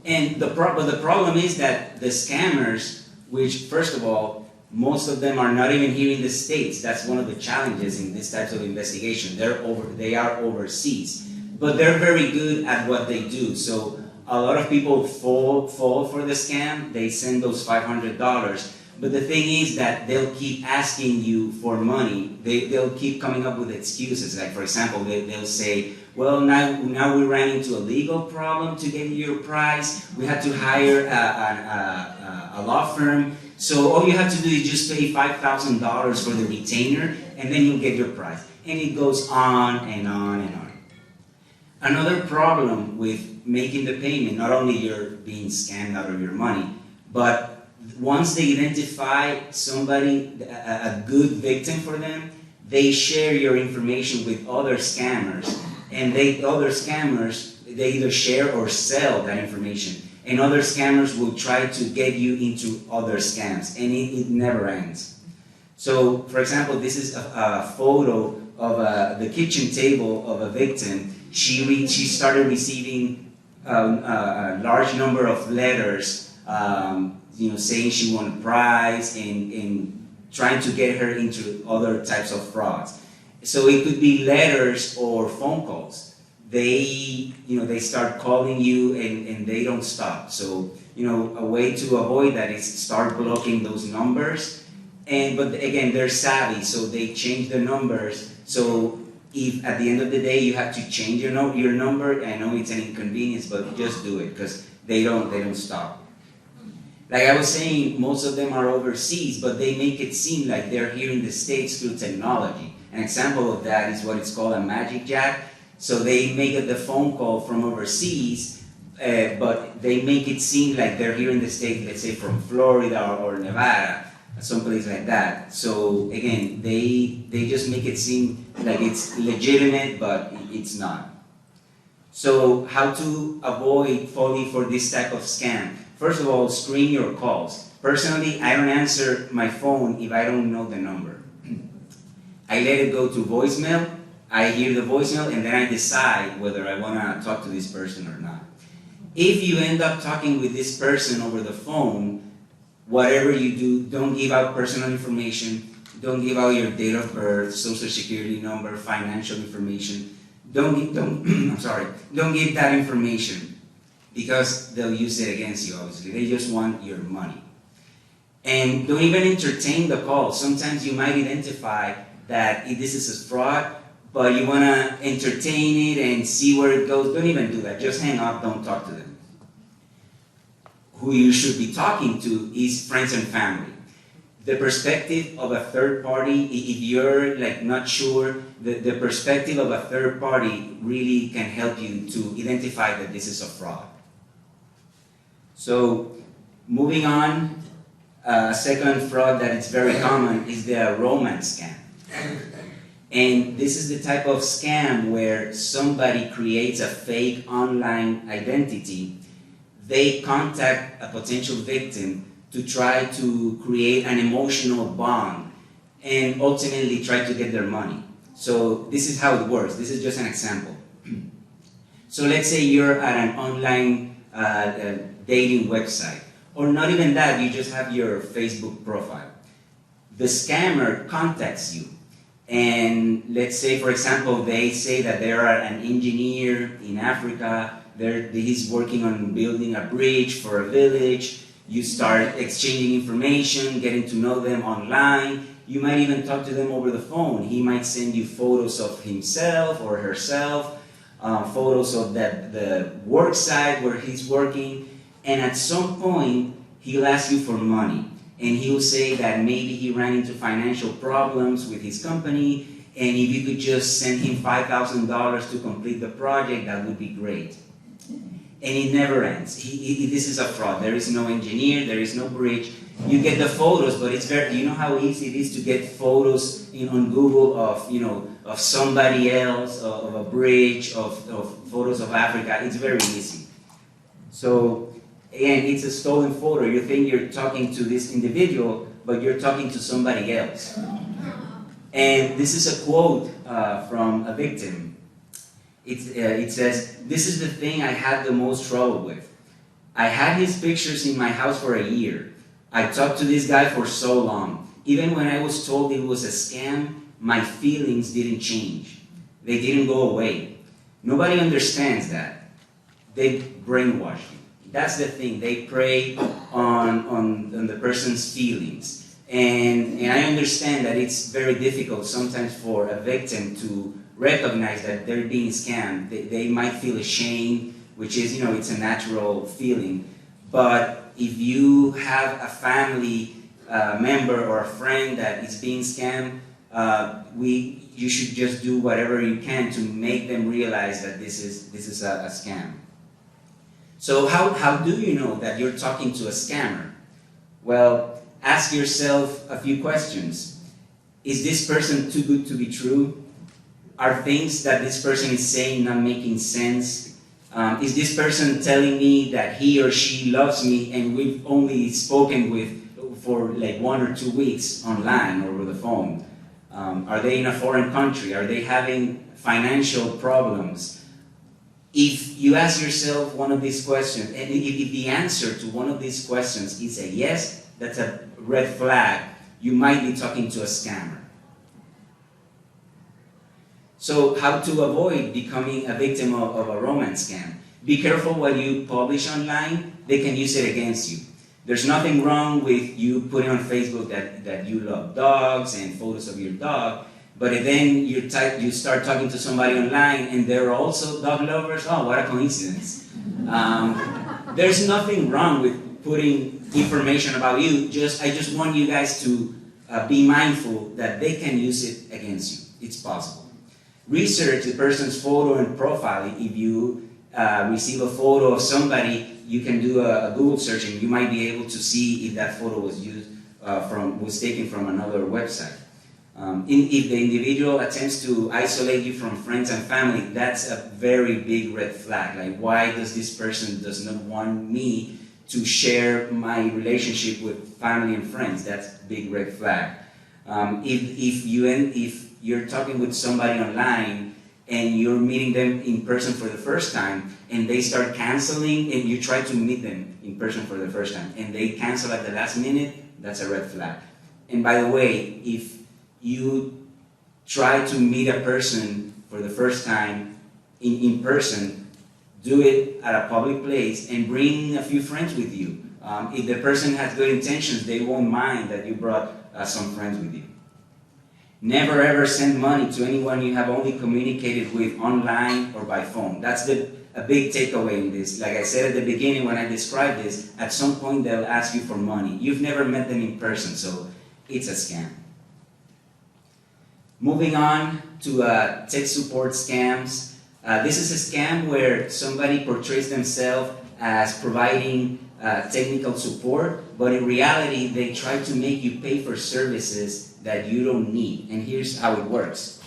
And the problem is that the scammers, which first of all, most of them are not even here in the States. That's one of the challenges in this type of investigation. They are overseas. But they're very good at what they do. So a lot of people fall for the scam. They send those $500. But the thing is that they'll keep asking you for money. They'll keep coming up with excuses. Like, for example, they'll say, "Well, now we ran into a legal problem to get you your prize. We had to hire a law firm. So all you have to do is just pay $5,000 for the retainer, and then you'll get your prize." And it goes on and on and on. Another problem with making the payment, not only you're being scammed out of your money, but once they identify somebody, a good victim for them, they share your information with other scammers. And other scammers, they either share or sell that information. And other scammers will try to get you into other scams, and it never ends. So, for example, this is a photo of the kitchen table of a victim. She started receiving a large number of letters, saying she won a prize and trying to get her into other types of frauds. So it could be letters or phone calls. They start calling you and they don't stop. So, a way to avoid that is start blocking those numbers. But again, they're savvy, so they change the numbers. So if at the end of the day you have to change your number, I know it's an inconvenience, but just do it because they don't stop. Like I was saying, most of them are overseas, but they make it seem like they're here in the States through technology. An example of that is what is called a magic jack. So they make the phone call from overseas, but they make it seem like they're here in the States, let's say from Florida or Nevada, someplace like that. So again, they just make it seem like it's legitimate, but it's not. So how to avoid falling for this type of scam? First of all, screen your calls. Personally, I don't answer my phone if I don't know the number. I let it go to voicemail. I hear the voicemail and then I decide whether I want to talk to this person or not. If you end up talking with this person over the phone, whatever you do, don't give out personal information, don't give out your date of birth, social security number, financial information. Don't give that information because they'll use it against you, obviously. They just want your money. And don't even entertain the call. Sometimes you might identify that this is a fraud, but you want to entertain it and see where it goes. Don't even do that. Just hang up, don't talk to them. Who you should be talking to is friends and family. The perspective of a third party, if you're not sure, the perspective of a third party really can help you to identify that this is a fraud. So moving on, a second fraud that is very common is the romance scam. And this is the type of scam where somebody creates a fake online identity. They contact a potential victim to try to create an emotional bond and ultimately try to get their money. So this is how it works. This is just an example. So let's say you're at an online dating website, or not even that, you just have your Facebook profile. The scammer contacts you, and let's say, for example, they say that they are an engineer in Africa, he's working on building a bridge for a village. You start exchanging information, getting to know them online. You might even talk to them over the phone. He might send you photos of himself or herself, photos of the work site where he's working, and at some point, he'll ask you for money. And he'll say that maybe he ran into financial problems with his company, and if you could just send him $5,000 to complete the project, that would be great. And it never ends. This is a fraud. There is no engineer, there is no bridge. You get the photos, but it's very, you know how easy it is to get photos on Google of somebody else, of a bridge, of photos of Africa. It's very easy. So, again, it's a stolen photo. You think you're talking to this individual, but you're talking to somebody else. And this is a quote from a victim. It says, "This is the thing I had the most trouble with. I had his pictures in my house for a year. I talked to this guy for so long. Even when I was told it was a scam, my feelings didn't change. They didn't go away. Nobody understands that. They brainwash you. That's the thing. They prey on the person's feelings. And I understand that it's very difficult sometimes for a victim to recognize that they're being scammed. They might feel ashamed, which is, it's a natural feeling. But if you have a family member or a friend that is being scammed, you should just do whatever you can to make them realize that this is a scam. So how do you know that you're talking to a scammer? Well, ask yourself a few questions. Is this person too good to be true? Are things that this person is saying not making sense? Is this person telling me that he or she loves me and we've only spoken for like 1 or 2 weeks online or over the phone? Are they in a foreign country? Are they having financial problems? If you ask yourself one of these questions, and if the answer to one of these questions is a yes, that's a red flag. You might be talking to a scammer. So how to avoid becoming a victim of a romance scam? Be careful what you publish online. They can use it against you. There's nothing wrong with you putting on Facebook that you love dogs and photos of your dog, but then you start talking to somebody online and they're also dog lovers. Oh, what a coincidence. There's nothing wrong with putting information about you. I just want you guys to be mindful that they can use it against you. It's possible. Research the person's photo and profile. If you receive a photo of somebody, you can do a Google search and you might be able to see if that photo was was taken from another website. If the individual attempts to isolate you from friends and family, that's a very big red flag. Like, why does this person does not want me to share my relationship with family and friends? That's a big red flag. If you're talking with somebody online and you're meeting them in person for the first time and they start canceling and you try to meet them in person for the first time and they cancel at the last minute, that's a red flag. And by the way, if you try to meet a person for the first time in person, do it at a public place and bring a few friends with you. If the person has good intentions, they won't mind that you brought some friends with you. Never ever send money to anyone you have only communicated with online or by phone. That's a big takeaway in this. Like I said at the beginning when I described this, at some point they'll ask you for money. You've never met them in person, so it's a scam. Moving on to tech support scams. This is a scam where somebody portrays themselves as providing technical support, but in reality, they try to make you pay for services that you don't need. And here's how it works.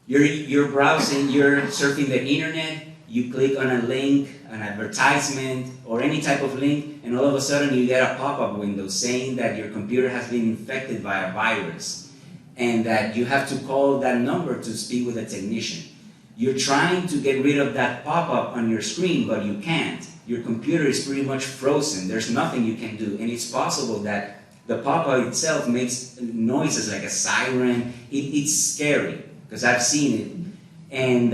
You're browsing, you're surfing the internet, you click on a link, an advertisement, or any type of link, and all of a sudden you get a pop-up window saying that your computer has been infected by a virus, and that you have to call that number to speak with a technician. You're trying to get rid of that pop-up on your screen, but you can't. Your computer is pretty much frozen. There's nothing you can do, and it's possible that the pop-up itself makes noises like a siren. It's scary, because I've seen it. And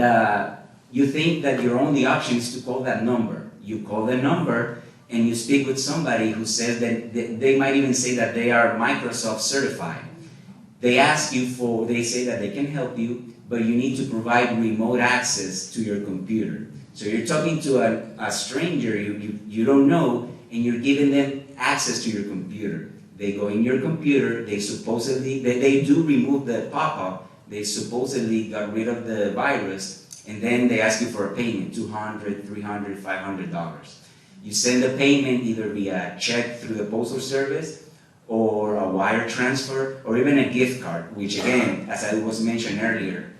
you think that your only option is to call that number. You call the number, and you speak with somebody who says that they might even say that they are Microsoft certified. They ask you for, they say that they can help you, but you need to provide remote access to your computer. So you're talking to a stranger you don't know, and you're giving them access to your computer. They go in your computer, they do remove the pop-up, they supposedly got rid of the virus, and then they ask you for a payment, $200, $300, $500. You send the payment either via check through the postal service, or a wire transfer, or even a gift card, which again, as I was mentioned earlier,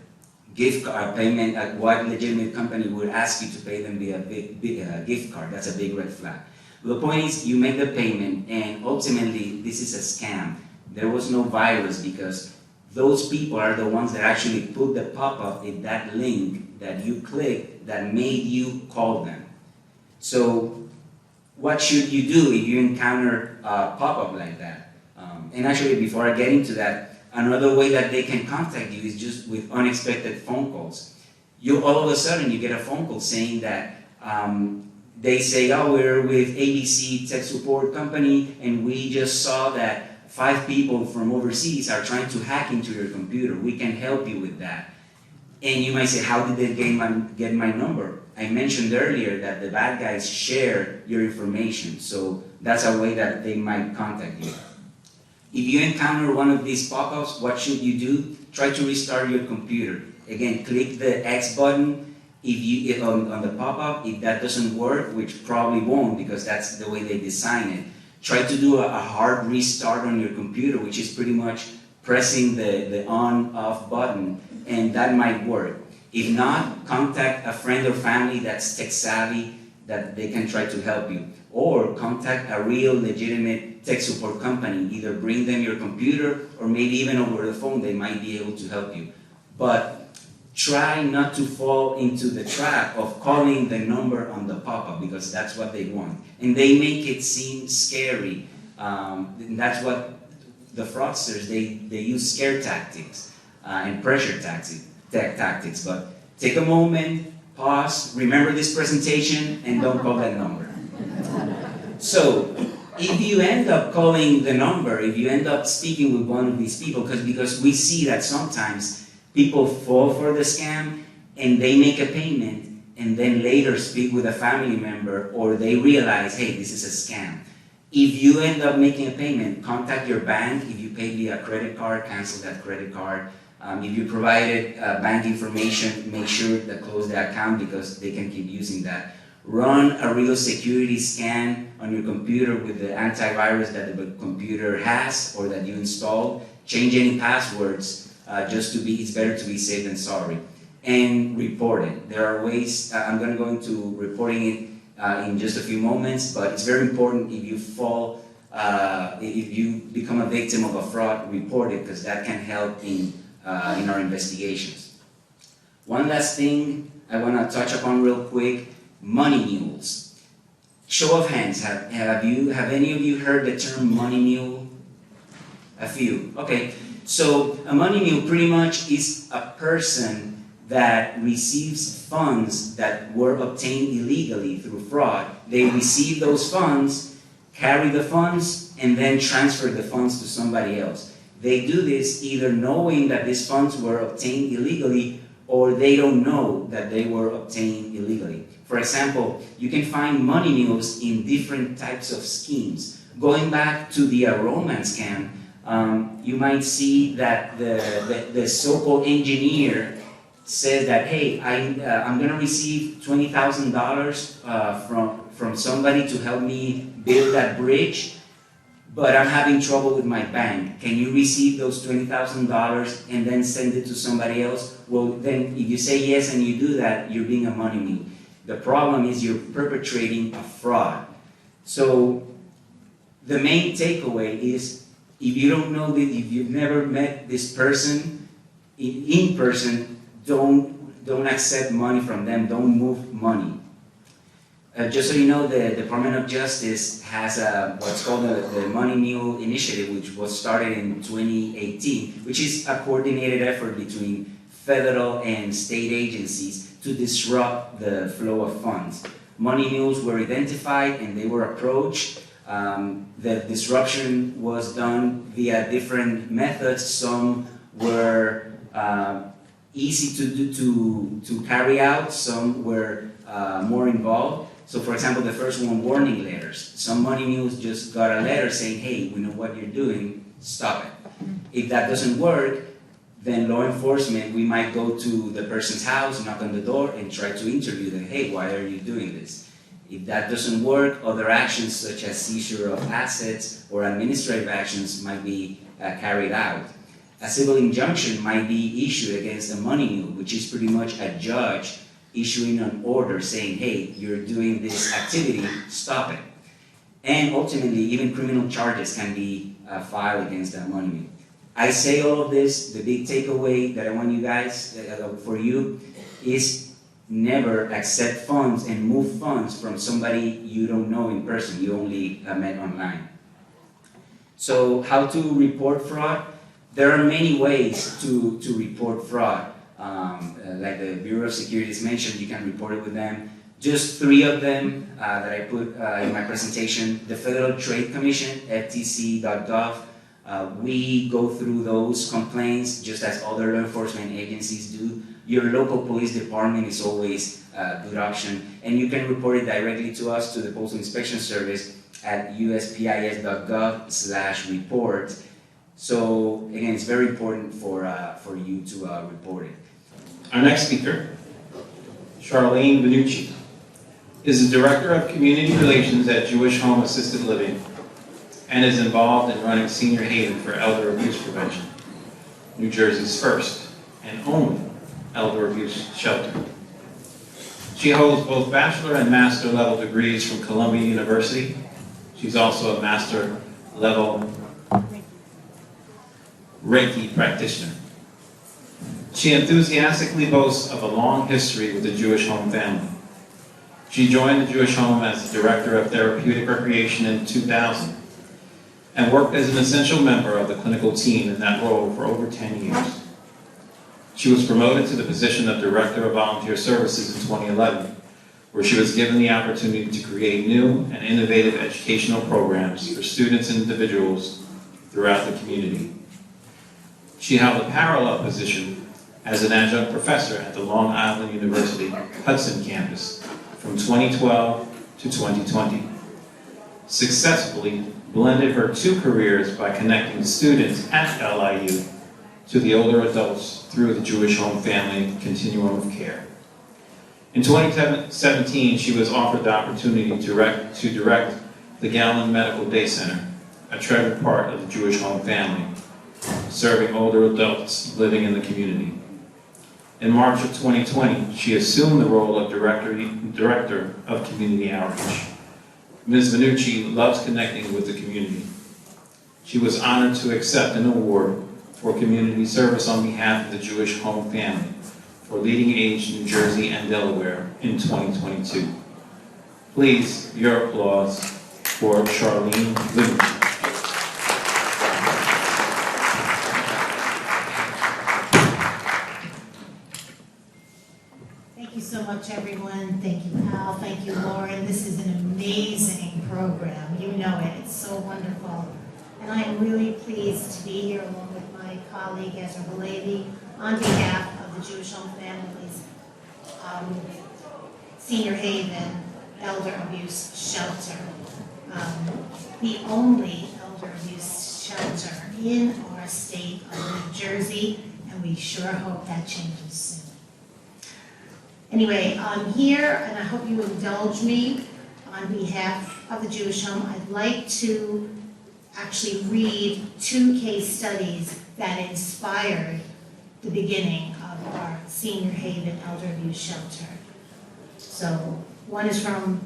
gift card payment, what legitimate company would ask you to pay them via gift card? That's a big red flag. The point is, you make the payment, and ultimately, this is a scam. There was no virus because those people are the ones that actually put the pop-up in that link that you clicked that made you call them. So, what should you do if you encounter a pop-up like that? And actually, before I get into that, another way that they can contact you is just with unexpected phone calls. All of a sudden, you get a phone call saying that they say, oh, we're with ABC Tech Support Company, and we just saw that 5 people from overseas are trying to hack into your computer. We can help you with that. And you might say, how did they get my number? I mentioned earlier that the bad guys share your information, so that's a way that they might contact you. If you encounter one of these pop-ups, what should you do? Try to restart your computer. Again, click the X button on the pop-up. If that doesn't work, which probably won't because that's the way they design it, try to do a hard restart on your computer, which is pretty much pressing the on-off button, and that might work. If not, contact a friend or family that's tech-savvy, that they can try to help you. Or contact a real legitimate tech support company. Either bring them your computer, or maybe even over the phone, they might be able to help you. But try not to fall into the trap of calling the number on the pop-up, because that's what they want. And they make it seem scary. And that's what the fraudsters, they use scare tactics and pressure tactics. But take a moment, pause, remember this presentation, and don't call that number. So, if you end up calling the number, if you end up speaking with one of these people, because we see that sometimes people fall for the scam and they make a payment and then later speak with a family member, or they realize, hey, this is a scam. If you end up making a payment, contact your bank. If you pay via credit card, cancel that credit card. If you provided bank information, make sure to close the account because they can keep using that. Run a real security scan on your computer with the antivirus that the computer has or that you installed. Change any passwords it's better to be safe than sorry. And report it. There are ways, I'm going to go into reporting it in just a few moments, but it's very important if you fall, if you become a victim of a fraud, report it because that can help in our investigations. One last thing I want to touch upon real quick. Money mules. Show of hands, have any of you heard the term money mule? A few, okay. So a money mule pretty much is a person that receives funds that were obtained illegally through fraud. They receive those funds, carry the funds, and then transfer the funds to somebody else. They do this either knowing that these funds were obtained illegally, or they don't know that they were obtained illegally. For example, you can find money mules in different types of schemes. Going back to the romance scam, you might see that the so-called engineer says that, hey, I'm going to receive $20,000 from somebody to help me build that bridge, but I'm having trouble with my bank. Can you receive those $20,000 and then send it to somebody else? Well, then if you say yes and you do that, you're being a money mule. The problem is you're perpetrating a fraud. So the main takeaway is, if you don't know that, if you've never met this person in person, don't accept money from them, don't move money. Just so you know, the Department of Justice has what's called the Money Mule Initiative, which was started in 2018, which is a coordinated effort between federal and state agencies to disrupt the flow of funds. Money mules were identified and they were approached. The disruption was done via different methods. Some were easy to carry out, some were more involved. So for example, the first one, warning letters. Some money mules just got a letter saying, hey, we know what you're doing, stop it. If that doesn't work, then law enforcement, we might go to the person's house, knock on the door, and try to interview them. Hey, why are you doing this? If that doesn't work, other actions such as seizure of assets or administrative actions might be carried out. A civil injunction might be issued against a money mule, which is pretty much a judge issuing an order saying, hey, you're doing this activity, stop it. And ultimately, even criminal charges can be filed against that money mule. I say all of this, the big takeaway that I want you guys, for you, is never accept funds and move funds from somebody you don't know in person, you only met online. So how to report fraud? There are many ways to report fraud. Like the Bureau of Securities mentioned, you can report it with them. Just 3 of them that I put in my presentation. The Federal Trade Commission, ftc.gov. We go through those complaints just as other law enforcement agencies do. Your local police department is always a good option. And you can report it directly to us, to the Postal Inspection Service at uspis.gov/report. So again, it's very important for you to report it. Our next speaker, Charlene Benucci, is the Director of Community Relations at Jewish Home Assisted Living and is involved in running Senior Haven for Elder Abuse Prevention, New Jersey's first and only elder abuse shelter. She holds both bachelor and master level degrees from Columbia University. She's also a master level Reiki practitioner. She enthusiastically boasts of a long history with the Jewish Home family. She joined the Jewish Home as the Director of Therapeutic Recreation in 2000 and worked as an essential member of the clinical team in that role for over 10 years. She was promoted to the position of Director of Volunteer Services in 2011, where she was given the opportunity to create new and innovative educational programs for students and individuals throughout the community. She held a parallel position as an adjunct professor at the Long Island University Hudson campus from 2012 to 2020. Successfully blended her 2 careers by connecting students at LIU to the older adults through the Jewish Home family continuum of care. In 2017, she was offered the opportunity to direct the Gallon Medical Day Center, a treasured part of the Jewish Home family, serving older adults living in the community. In March of 2020, she assumed the role of Director of Community Outreach. Ms. Benucci loves connecting with the community. She was honored to accept an award for community service on behalf of the Jewish Home family for Leading Age New Jersey and Delaware in 2022. Please, your applause for Charlene Benucci. Thank you so much, everyone. Thank you, Al. Thank you, Lauren. This is an amazing program. You know it. It's so wonderful. And I am really pleased to be here along with my colleague, Ezra Halevi, on behalf of the Jewish Home Families Senior Haven Elder Abuse Shelter. The only elder abuse shelter in our state of New Jersey, and we sure hope that changes soon. Anyway, I'm here, and I hope you indulge me. on behalf of the Jewish Home, I'd like to actually read 2 case studies that inspired the beginning of our Senior Haven Elder Abuse Shelter. So one is from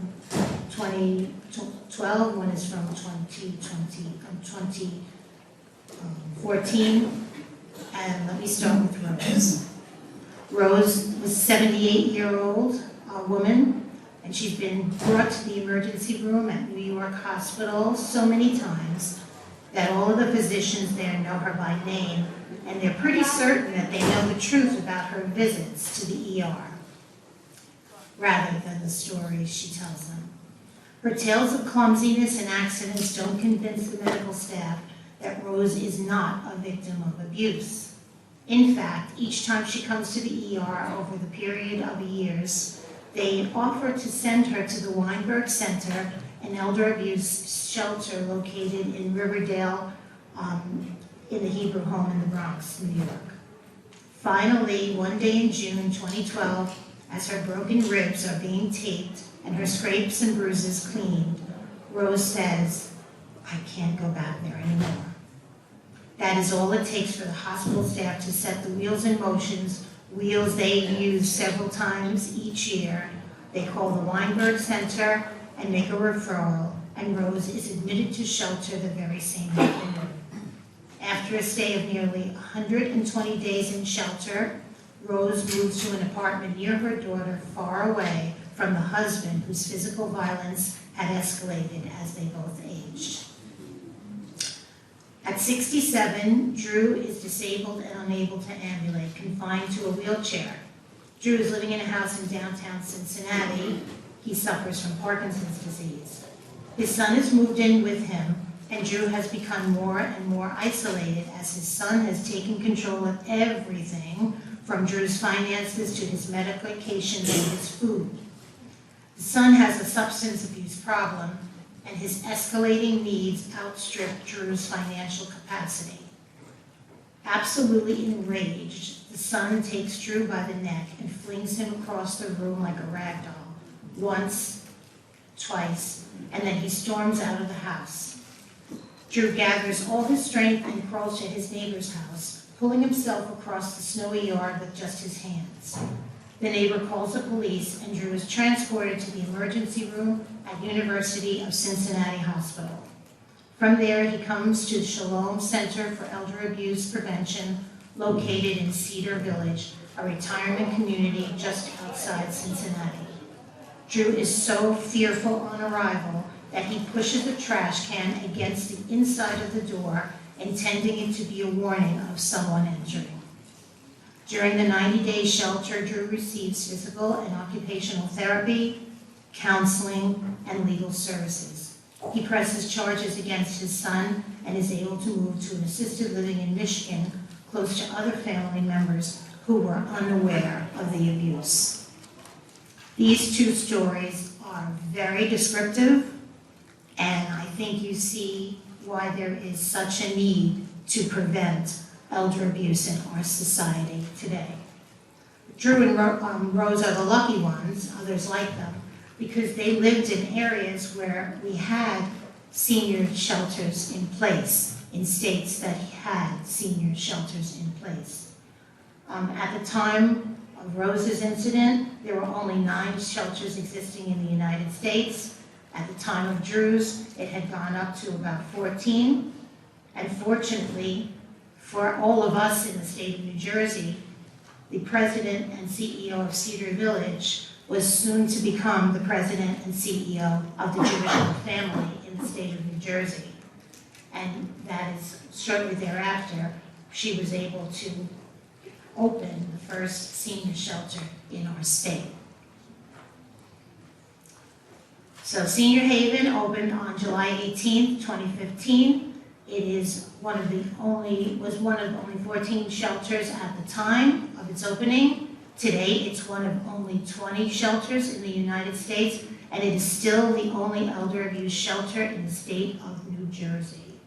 2012, one is from 2014. And let me start with Rose. Rose was a 78-year-old woman, and she's been brought to the emergency room at New York Hospital so many times that all of the physicians there know her by name, and they're pretty certain that they know the truth about her visits to the ER, rather than the stories she tells them. Her tales of clumsiness and accidents don't convince the medical staff that Rose is not a victim of abuse. In fact, each time she comes to the ER over the period of years, they offer to send her to the Weinberg Center, an elder abuse shelter located in Riverdale, in the Hebrew Home in the Bronx, New York. Finally, one day in June 2012, as her broken ribs are being taped and her scrapes and bruises cleaned, Rose says, "I can't go back there anymore." That is all it takes for the hospital staff to set the wheels in motion, wheels they use several times each year. They call the Weinberg Center and make a referral, and Rose is admitted to shelter the very same afternoon. After a stay of nearly 120 days in shelter, Rose moves to an apartment near her daughter, far away from the husband whose physical violence had escalated as they both aged. At 67, Drew is disabled and unable to ambulate, confined to a wheelchair. Drew is living in a house in downtown Cincinnati. He suffers from Parkinson's disease. His son has moved in with him, and Drew has become more and more isolated as his son has taken control of everything from Drew's finances to his medications and his food. The son has a substance abuse problem, and his escalating needs outstrip Drew's financial capacity. Absolutely enraged, the son takes Drew by the neck and flings him across the room like a rag doll, once, twice, and then he storms out of the house. Drew gathers all his strength and crawls to his neighbor's house, pulling himself across the snowy yard with just his hands. The neighbor calls the police, and Drew is transported to the emergency room at University of Cincinnati Hospital. From there, he comes to the Shalom Center for Elder Abuse Prevention, located in Cedar Village, a retirement community just outside Cincinnati. Drew is so fearful on arrival that he pushes a trash can against the inside of the door, intending it to be a warning of someone entering. During the 90-day shelter, Drew receives physical and occupational therapy, counseling, and legal services. He presses charges against his son and is able to move to an assisted living in Michigan, close to other family members who were unaware of the abuse. These 2 stories are very descriptive, and I think you see why there is such a need to prevent elder abuse in our society today. Drew and Rose are the lucky ones, others like them, because they lived in areas where we had senior shelters in place, in states that had senior shelters in place. At the time of Rose's incident, there were only 9 shelters existing in the United States. At the time of Drew's, it had gone up to about 14, and fortunately, for all of us in the state of New Jersey, the president and CEO of Cedar Village was soon to become the president and CEO of the Jewish Home family in the state of New Jersey. And that is shortly thereafter, she was able to open the first senior shelter in our state. So Senior Haven opened on July 18th, 2015. It is was one of only 14 shelters at the time of its opening. Today, it's one of only 20 shelters in the United States, and it is still the only elder abuse shelter in the state of New Jersey.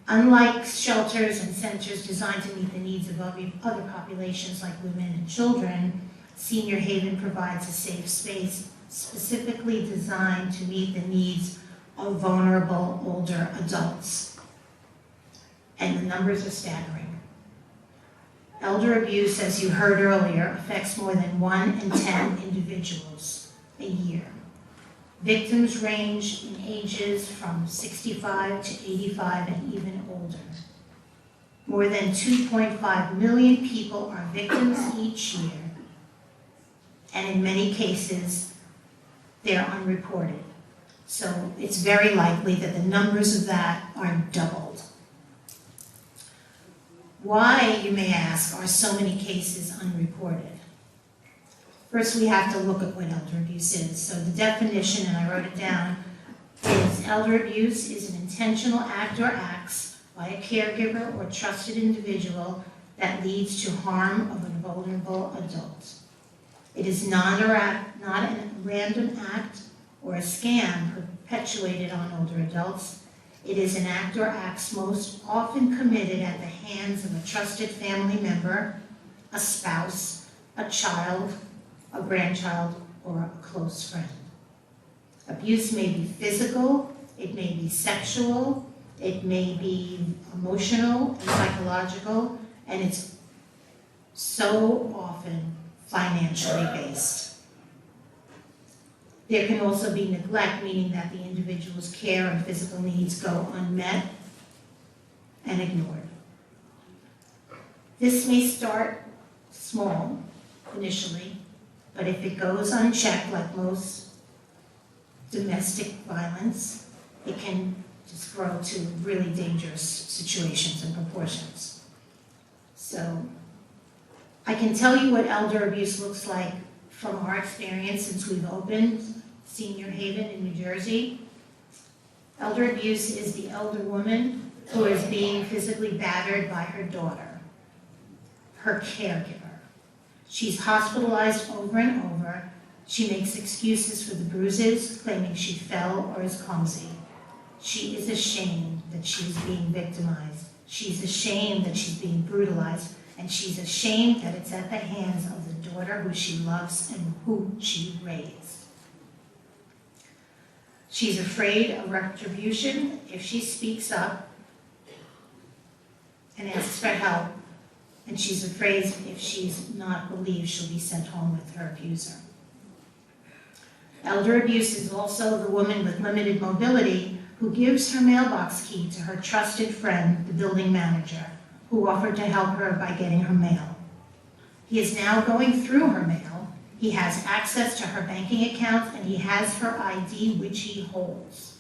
Unlike shelters and centers designed to meet the needs of other populations like women and children, Senior Haven provides a safe space specifically designed to meet the needs of vulnerable older adults. And the numbers are staggering. Elder abuse, as you heard earlier, affects more than 1 in 10 individuals a year. Victims range in ages from 65 to 85 and even older. More than 2.5 million people are victims each year, and in many cases, they're unreported. So it's very likely that the numbers of that are doubled. Why, you may ask, are so many cases unreported? First, we have to look at what elder abuse is. So the definition, and I wrote it down, is elder abuse is an intentional act or acts by a caregiver or trusted individual that leads to harm of a vulnerable adult. It is not a random act or a scam perpetuated on older adults. It is an act or acts most often committed at the hands of a trusted family member, a spouse, a child, a grandchild, or a close friend. Abuse may be physical, it may be sexual, it may be emotional and psychological, and it's so often financially based. There can also be neglect, meaning that the individual's care and physical needs go unmet and ignored. This may start small initially, but if it goes unchecked, like most domestic violence, it can just grow to really dangerous situations and proportions. So I can tell you what elder abuse looks like from our experience since we've opened Senior Haven in New Jersey. Elder abuse is the elder woman who is being physically battered by her daughter, her caregiver. She's hospitalized over and over. She makes excuses for the bruises, claiming she fell or is clumsy. She is ashamed that she's being victimized. She's ashamed that she's being brutalized, and she's ashamed that it's at the hands of the daughter who she loves and who she raised. She's afraid of retribution if she speaks up and asks for help, and she's afraid if she's not believed, she'll be sent home with her abuser. Elder abuse is also the woman with limited mobility who gives her mailbox key to her trusted friend, the building manager, who offered to help her by getting her mail. He is now going through her mail. He has access to her banking accounts, and he has her ID, which he holds.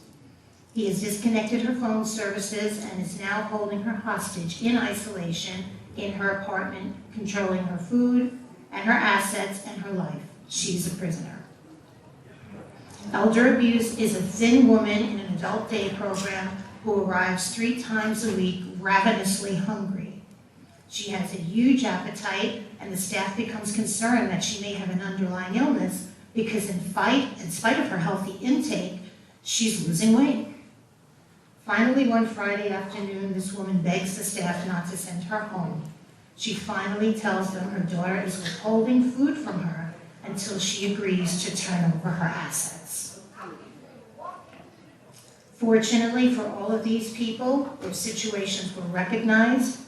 He has disconnected her phone services and is now holding her hostage in isolation in her apartment, controlling her food and her assets and her life. She's a prisoner. Elder abuse is a thin woman in an adult day program who arrives 3 times a week ravenously hungry. She has a huge appetite, and the staff becomes concerned that she may have an underlying illness because in spite of her healthy intake, she's losing weight. Finally, one Friday afternoon, this woman begs the staff not to send her home. She finally tells them her daughter is withholding food from her until she agrees to turn over her assets. Fortunately for all of these people, their situations were recognized,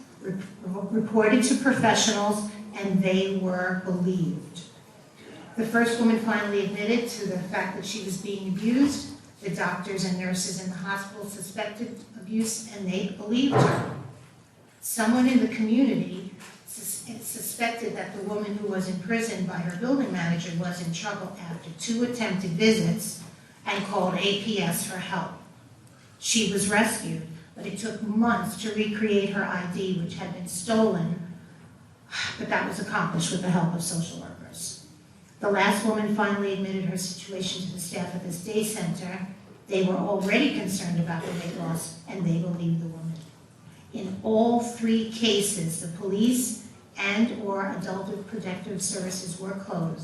reported to professionals, and they were believed. The first woman finally admitted to the fact that she was being abused. The doctors and nurses in the hospital suspected abuse, and they believed her. Someone in the community suspected that the woman who was imprisoned by her building manager was in trouble after 2 attempted visits and called APS for help. She was rescued, but it took months to recreate her ID, which had been stolen, but that was accomplished with the help of social workers. The last woman finally admitted her situation to the staff at this day center. They were already concerned about the weight loss, and they believed the woman. In all 3 cases, the police and/or adult protective services were called.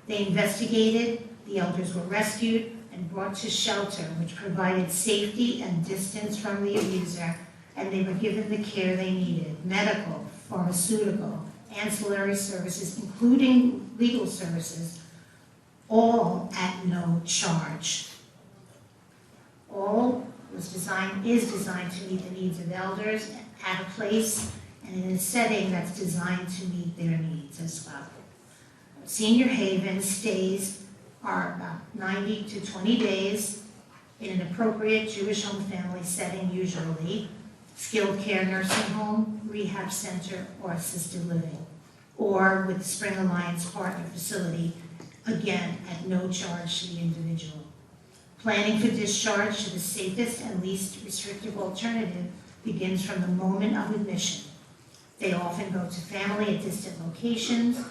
They investigated, the elders were rescued and brought to shelter, which provided safety and distance from the abuser, and they were given the care they needed: medical, pharmaceutical, ancillary services, including legal services, all at no charge. All is designed to meet the needs of elders at a place and in a setting that's designed to meet their needs as well. Senior Haven stays are about 90 to 20 days in an appropriate Jewish home family setting usually, skilled care nursing home, rehab center, or assisted living, or with the Spring Alliance partner facility, again, at no charge to the individual. Planning for discharge to the safest and least restrictive alternative begins from the moment of admission. They often go to family at distant locations.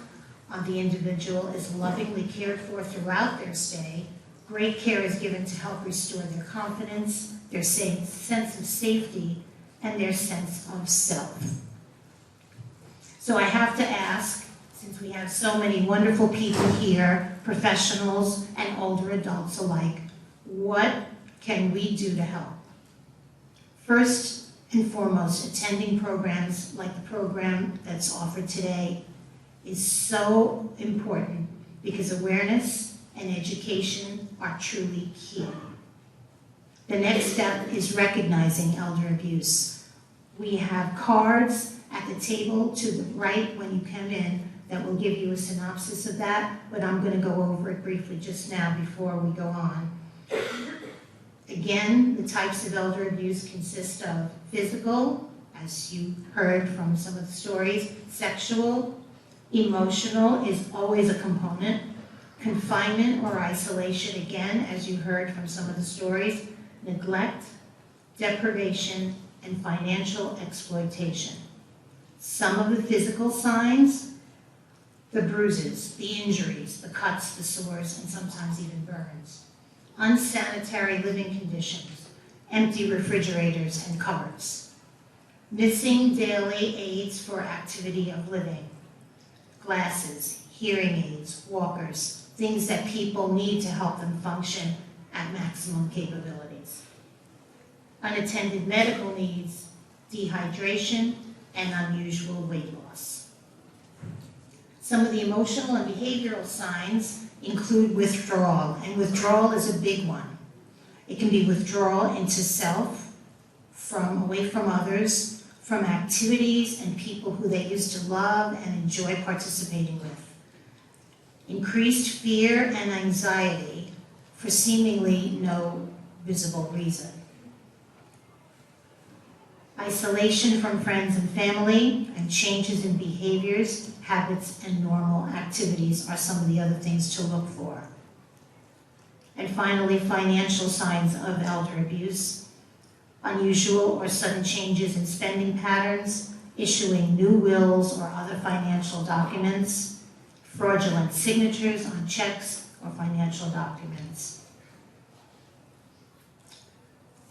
The individual is lovingly cared for throughout their stay. Great care is given to help restore their confidence, their sense of safety, and their sense of self. So I have to ask, since we have so many wonderful people here, professionals and older adults alike, what can we do to help? First and foremost, attending programs like the program that's offered today is so important because awareness and education are truly key. The next step is recognizing elder abuse. We have cards at the table to the right when you come in that will give you a synopsis of that, but I'm going to go over it briefly just now before we go on. Again, the types of elder abuse consist of physical, as you heard from some of the stories, sexual, emotional is always a component, confinement or isolation, again, as you heard from some of the stories, neglect, deprivation, and financial exploitation. Some of the physical signs, the bruises, the injuries, the cuts, the sores, and sometimes even burns. Unsanitary living conditions, empty refrigerators and cupboards. Missing daily aids for activity of living. Glasses, hearing aids, walkers, things that people need to help them function at maximum capabilities. Unattended medical needs, dehydration, and unusual weight loss. Some of the emotional and behavioral signs include withdrawal, and withdrawal is a big one. It can be withdrawal into self, away from others, from activities and people who they used to love and enjoy participating with. Increased fear and anxiety for seemingly no visible reason. Isolation from friends and family, and changes in behaviors, habits, and normal activities are some of the other things to look for. And finally, financial signs of elder abuse. Unusual or sudden changes in spending patterns, issuing new wills or other financial documents, fraudulent signatures on checks or financial documents.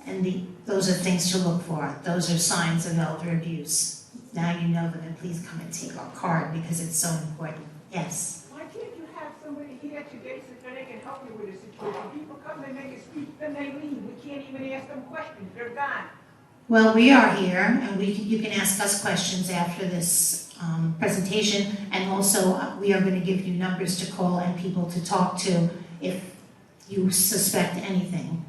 And those are things to look for. Those are signs of elder abuse. Now you know them, and please come and take our card because it's so important. Yes? Why can't you have somebody here today so they can help you with the situation? People come, they make a speech, then they leave. We can't even ask them questions. They're gone. Well, we are here, and you can ask us questions after this presentation, and also we are going to give you numbers to call and people to talk to if you suspect anything.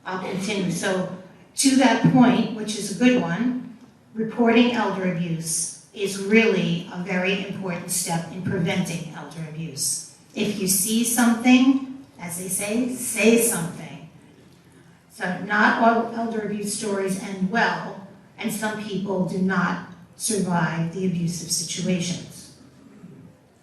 I'll continue. So, to that point, which is a good one, reporting elder abuse is really a very important step in preventing elder abuse. If you see something, as they say something. So not all elder abuse stories end well, and some people do not survive the abusive situations.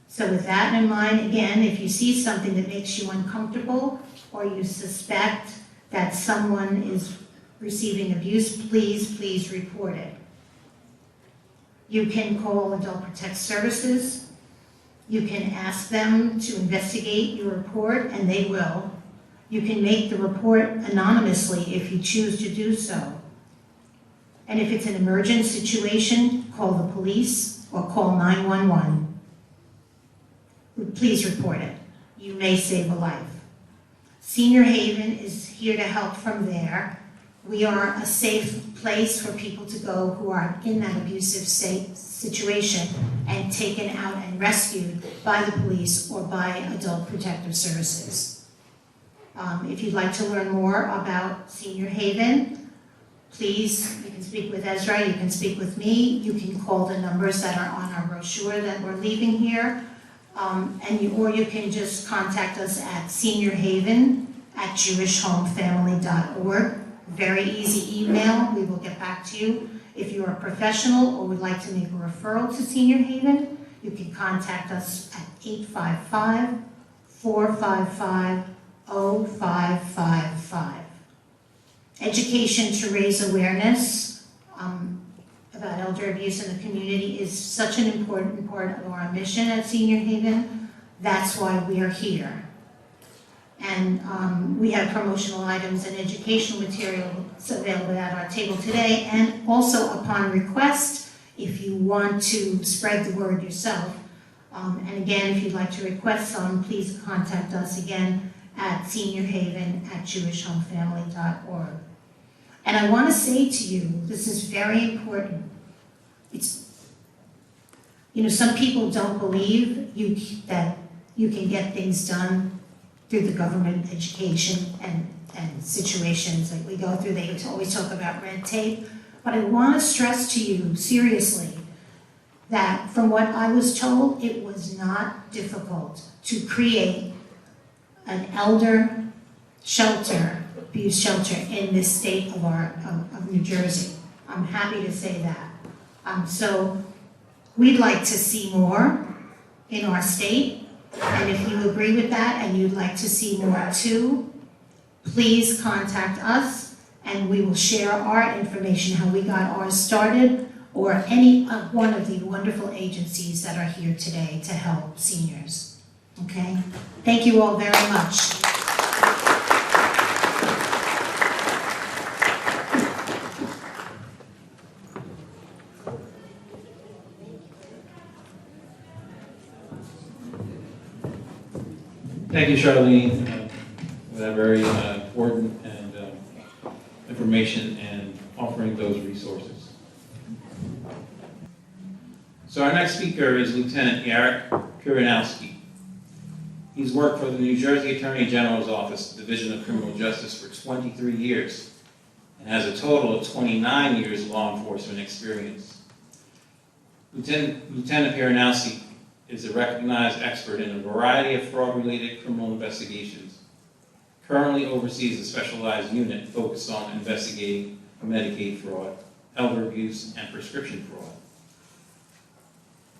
So with that in mind, again, if you see something that makes you uncomfortable or you suspect that someone is receiving abuse, please report it. You can call Adult Protect Services. You can ask them to investigate your report, and they will. You can make the report anonymously if you choose to do so. And if it's an emergent situation, call the police or call 911. Please report it. You may save a life. Senior Haven is here to help from there. We are a safe place for people to go who are in that abusive situation and taken out and rescued by the police or by Adult Protective Services. If you'd like to learn more about Senior Haven, please, you can speak with Ezra, you can speak with me, you can call the numbers that are on our brochure that we're leaving here, or you can just contact us at seniorhaven@jewishhomefamily.org. Very easy email, we will get back to you. If you're a professional or would like to make a referral to Senior Haven, you can contact us at 855-455-0555. Education to raise awareness about elder abuse in the community is such an important part of our mission at Senior Haven. That's why we are here. And we have promotional items and educational materials available at our table today, and also upon request, if you want to spread the word yourself. And again, if you'd like to request some, please contact us again at seniorhaven@jewishhomefamily.org. And I want to say to you, this is very important. Some people don't believe that you can get things done through the government education and situations that we go through. They always talk about red tape. But I want to stress to you seriously that from what I was told, it was not difficult to create an elder shelter, abuse shelter in this state of New Jersey. I'm happy to say that. So we'd like to see more in our state. And if you agree with that and you'd like to see more too, please contact us and we will share our information, how we got ours started, or any one of the wonderful agencies that are here today to help seniors. Okay? Thank you all very much. Thank you, Charlene, for that very important and information and offering those resources. So our next speaker is Lieutenant Eric Kuranowski. He's worked for the New Jersey Attorney General's Office, Division of Criminal Justice, for 23 years and has a total of 29 years law enforcement experience. Lieutenant Kuranowski is a recognized expert in a variety of fraud-related criminal investigations. Currently oversees a specialized unit focused on investigating Medicaid fraud, elder abuse, and prescription fraud.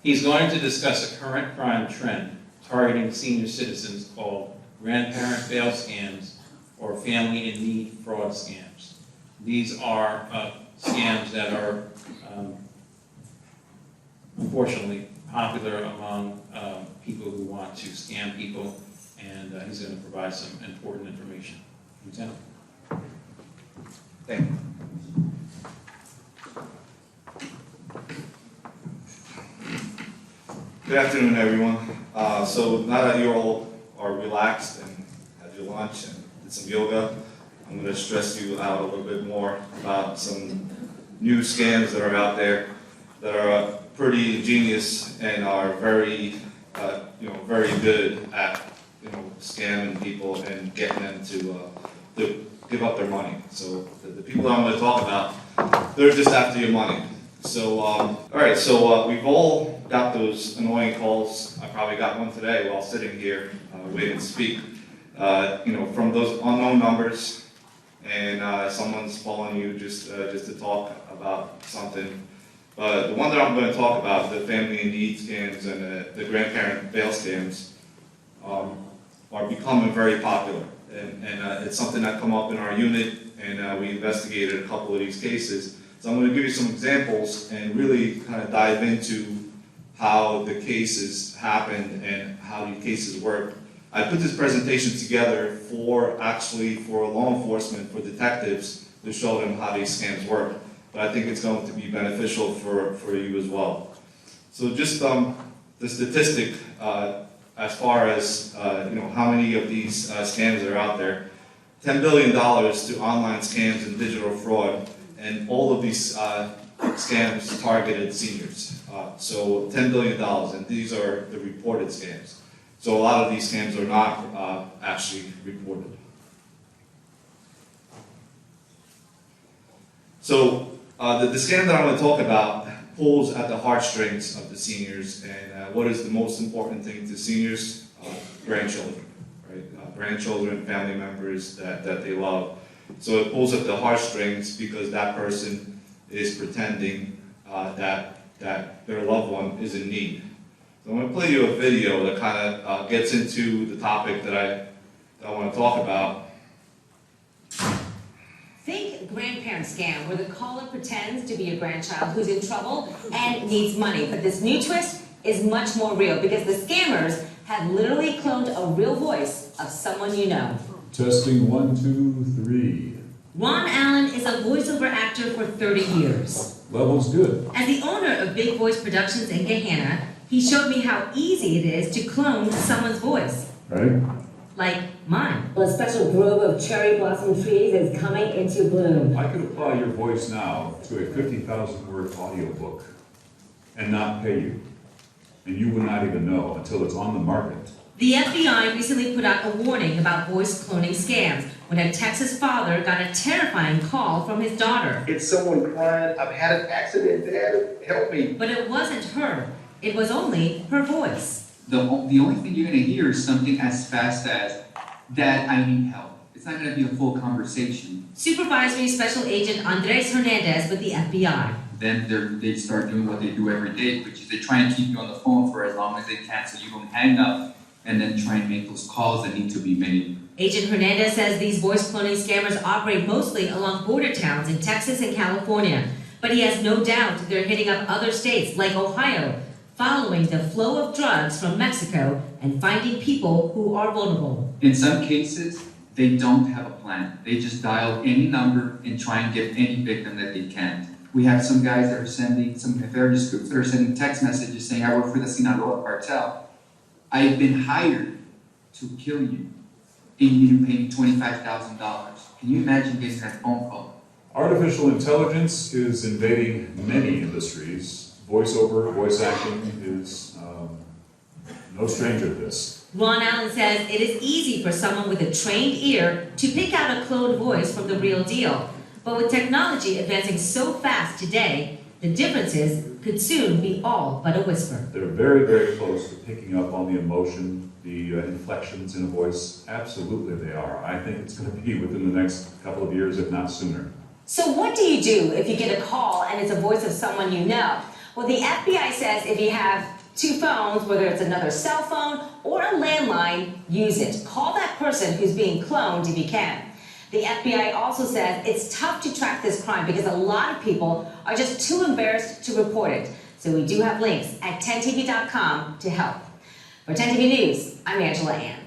He's going to discuss a current crime trend targeting senior citizens called grandparent bail scams or family in need fraud scams. These are scams that are unfortunately popular among people who want to scam people, and he's going to provide some important information. Lieutenant. Thank you. Good afternoon, everyone. So now that you all are relaxed and had your lunch and did some yoga, I'm going to stress you out a little bit more about some new scams that are out there that are pretty ingenious and are very, very good at, scamming people and getting them to give up their money. So the people I'm going to talk about, they're just after your money. So, all right, so we've all got those annoying calls. I probably got one today while sitting here waiting to speak, from those unknown numbers, and someone's calling you just to talk about something. But the one that I'm going to talk about, the family in need scams and the grandparent bail scams, are becoming very popular. And it's something that come up in our unit, and we investigated a couple of these cases. So I'm going to give you some examples and really kind of dive into how the cases happened and how the cases work. I put this presentation together for law enforcement, for detectives, to show them how these scams work. But I think it's going to be beneficial for you as well. So just the statistic as far as how many of these scams are out there. $10 billion to online scams and digital fraud, and all of these scams targeted seniors. So $10 billion, and these are the reported scams. So a lot of these scams are not actually reported. So the scam that I'm going to talk about pulls at the heartstrings of the seniors, and what is the most important thing to seniors? Grandchildren, right? Grandchildren, family members that they love. So it pulls at the heartstrings because that person is pretending that their loved one is in need. So I'm going to play you a video that kind of gets into the topic that I want to talk about. Think grandparent scam, where the caller pretends to be a grandchild who's in trouble and needs money. But this new twist is much more real because the scammers have literally cloned a real voice of someone you know. Testing 1, 2, 3. Ron Allen is a voiceover actor for 30 years. Level's good. As the owner of Big Voice Productions in Gahanna, he showed me how easy it is to clone someone's voice. Right? Like mine. A special grove of cherry blossom trees is coming into bloom. I could apply your voice now to a 50,000 word audiobook and not pay you. And you would not even know until it's on the market. The FBI recently put out a warning about voice cloning scams when a Texas father got a terrifying call from his daughter. It's someone crying, "I've had an accident, Dad, help me." But it wasn't her. It was only her voice. The only thing you're going to hear is something as fast as, "Dad, I need help." It's not going to be a full conversation. Supervisory Special Agent Andres Hernandez with the FBI. Then they start doing what they do every day, which is they try and keep you on the phone for as long as they can so you don't hang up, and then try and make those calls that need to be made. Agent Hernandez says these voice cloning scammers operate mostly along border towns in Texas and California. But he has no doubt they're hitting up other states like Ohio, following the flow of drugs from Mexico and finding people who are vulnerable. In some cases, they don't have a plan. They just dial any number and try and get any victim that they can. We have some guys that are sending, some nefarious groups that are sending text messages saying, "I work for the Sinaloa cartel. I've been hired to kill you, and you need to pay me $25,000. Can you imagine getting that phone call? Artificial intelligence is invading many industries. Voiceover, voice acting is no stranger to this. Ron Allen says it is easy for someone with a trained ear to pick out a cloned voice from the real deal. But with technology advancing so fast today, the differences could soon be all but a whisper. They're very, very close to picking up on the emotion, the inflections in a voice. Absolutely they are. I think it's going to be within the next couple of years, if not sooner. So what do you do if you get a call and it's a voice of someone you know? Well, the FBI says if you have two phones, whether it's another cell phone or a landline, use it. Call that person who's being cloned if you can. The FBI also says it's tough to track this crime because a lot of people are just too embarrassed to report it. So we do have links at 10tv.com to help. For 10TV News, I'm Angela Ann.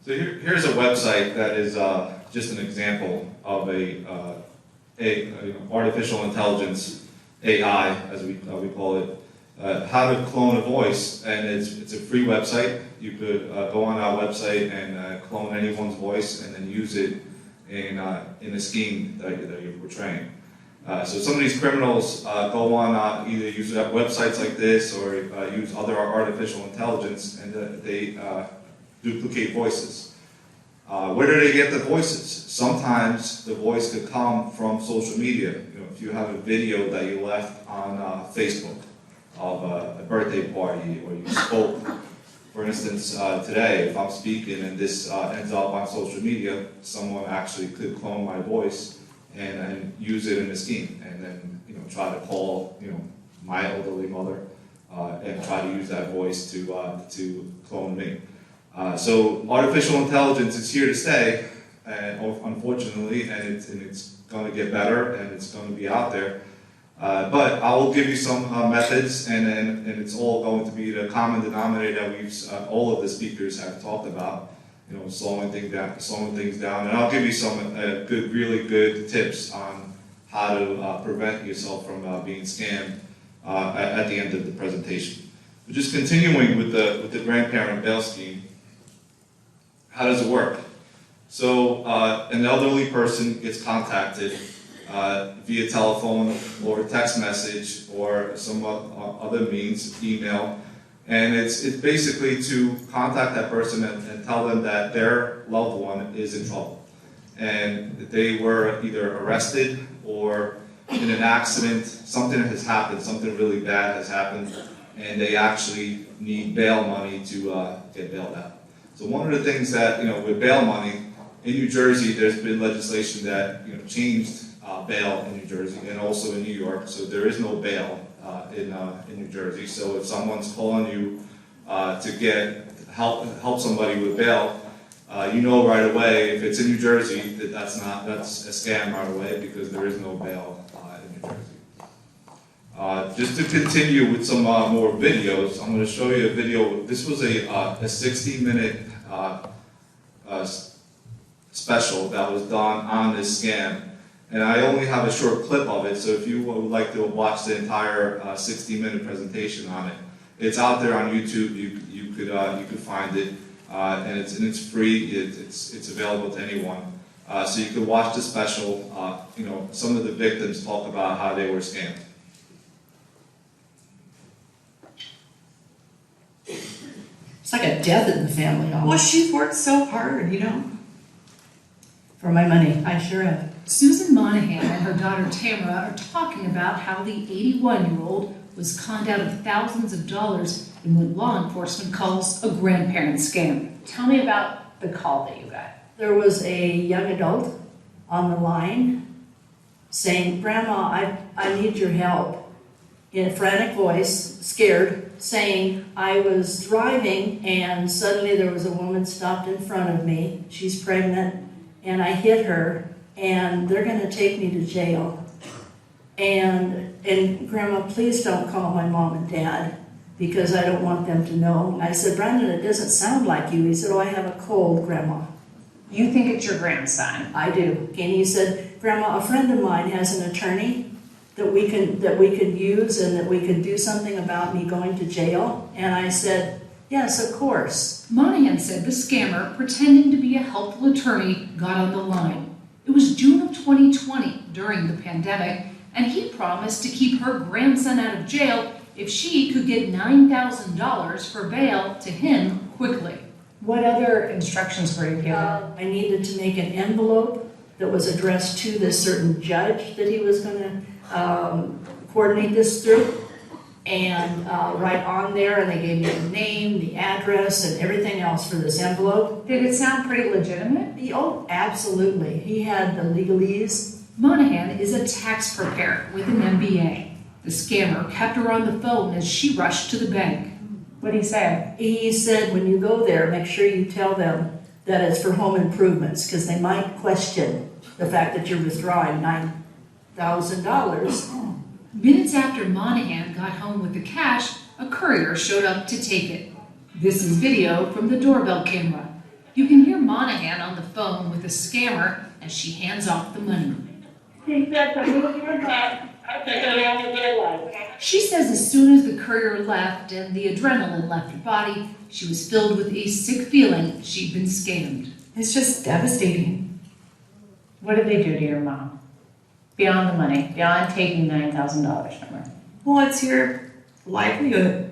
So here's a website that is just an example of a artificial intelligence, AI, as we call it, how to clone a voice, and it's a free website. You could go on our website and clone anyone's voice and then use it in a scheme that you're portraying. So some of these criminals go on either use websites like this or use other artificial intelligence, and they duplicate voices. Where do they get the voices? Sometimes the voice could come from social media. You know, if you have a video that you left on Facebook of a birthday party, or you spoke, for instance, today, if I'm speaking and this ends up on social media, someone actually could clone my voice and use it in a scheme, and then try to call my elderly mother and try to use that voice to clone me. So artificial intelligence is here to stay, unfortunately, and it's going to get better, and it's going to be out there. But I will give you some methods, and it's all going to be the common denominator that all of the speakers have talked about. Slowing things down, and I'll give you some really good tips on how to prevent yourself from being scammed at the end of the presentation. But just continuing with the grandparent bail scheme, how does it work? So an elderly person gets contacted via telephone or text message or some other means, email, and it's basically to contact that person and tell them that their loved one is in trouble. And they were either arrested or in an accident, something has happened, something really bad has happened, and they actually need bail money to get bailed out. So one of the things that, with bail money, in New Jersey, there's been legislation that, changed bail in New Jersey and also in New York, so there is no bail in New Jersey. So if someone's calling you to help somebody with bail, you know right away if it's in New Jersey that's a scam right away because there is no bail in New Jersey. Just to continue with some more videos, I'm going to show you a video. This was a 60-minute special that was done on this scam. And I only have a short clip of it, so if you would like to watch the entire 60-minute presentation on it, it's out there on YouTube. You could find it, and it's free. It's available to anyone. So you could watch the special. Some of the victims talk about how they were scammed. It's like a death in the family almost. Well, she's worked so hard, For my money, I sure have. Susan Monahan and her daughter Tamara are talking about how the 81-year-old was conned out of thousands of dollars in what law enforcement calls a grandparent scam. Tell me about the call that you got. There was a young adult on the line saying, "Grandma, I need your help," in a frantic voice, scared, saying, "I was driving and suddenly there was a woman stopped in front of me. She's pregnant and I hit her and they're going to take me to jail. And Grandma, please don't call my mom and dad because I don't want them to know." I said, "Brandon, it doesn't sound like you." He said, "Oh, I have a cold, Grandma." You think it's your grandson? I do. And he said, "Grandma, a friend of mine has an attorney that we could use and that we could do something about me going to jail." And I said, "Yes, of course." Monahan said the scammer, pretending to be a helpful attorney, got on the line. It was June of 2020, during the pandemic, and he promised to keep her grandson out of jail if she could get $9,000 for bail to him quickly. What other instructions were you given? I needed to make an envelope that was addressed to this certain judge that he was going to coordinate this through, and right on there, and they gave me the name, the address, and everything else for this envelope. Did it sound pretty legitimate? Oh, absolutely. He had the legalese. Monahan is a tax preparer with an MBA. The scammer kept her on the phone as she rushed to the bank. What did he say? He said, "When you go there, make sure you tell them that it's for home improvements, because they might question the fact that you're withdrawing $9,000. Minutes after Monahan got home with the cash, a courier showed up to take it. This is video from the doorbell camera. You can hear Monahan on the phone with the scammer as she hands off the money. He said, "For me, you're back. I'll take it along with your life." She says as soon as the courier left and the adrenaline left her body, she was filled with a sick feeling she'd been scammed. It's just devastating. What did they do to your mom? Beyond the money, beyond taking $9,000 from her. Well, it's your livelihood.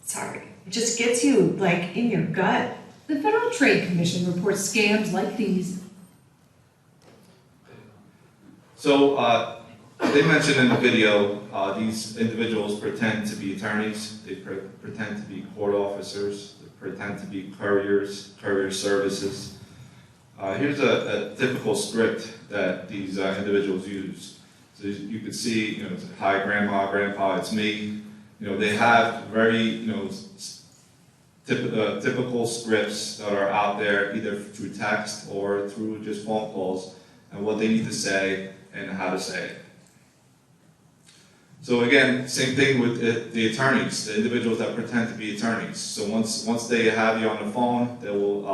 Sorry. It just gets you, in your gut. The Federal Trade Commission reports scams like these. So they mentioned in the video, these individuals pretend to be attorneys, they pretend to be court officers, they pretend to be courier services. Here's a typical script that these individuals use. So you can see, it's, "Hi, Grandma, Grandpa, it's me." They have very, typical scripts that are out there either through text or through just phone calls, and what they need to say and how to say it. So again, same thing with the attorneys, the individuals that pretend to be attorneys. So once they have you on the phone, they will,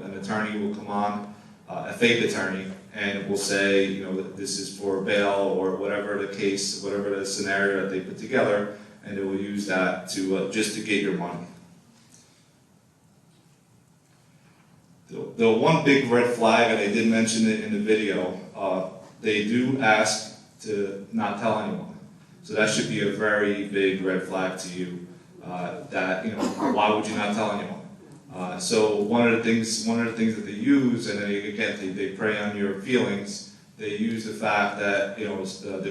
an attorney will come on, a fake attorney, and will say, this is for bail or whatever the case, whatever the scenario that they put together, and they will use that to just to get your money. The one big red flag, and I did mention it in the video, they do ask to not tell anyone. So that should be a very big red flag to you, that, you know, why would you not tell anyone? So one of the things that they use, and then again, they prey on your feelings. They use the fact that, you know, the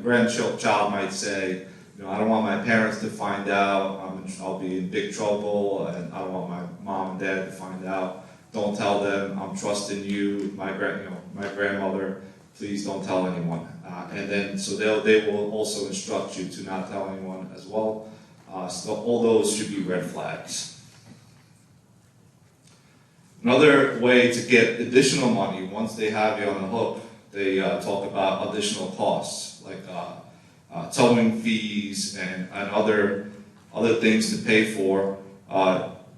grandchild might say, you know, I don't want my parents to find out, I'll be in big trouble, and I don't want my mom and dad to find out. Don't tell them, I'm trusting you, my grandmother, please don't tell anyone. And then, so they will also instruct you to not tell anyone as well. So all those should be red flags. Another way to get additional money, once they have you on the hook, they talk about additional costs, like towing fees and other things to pay for.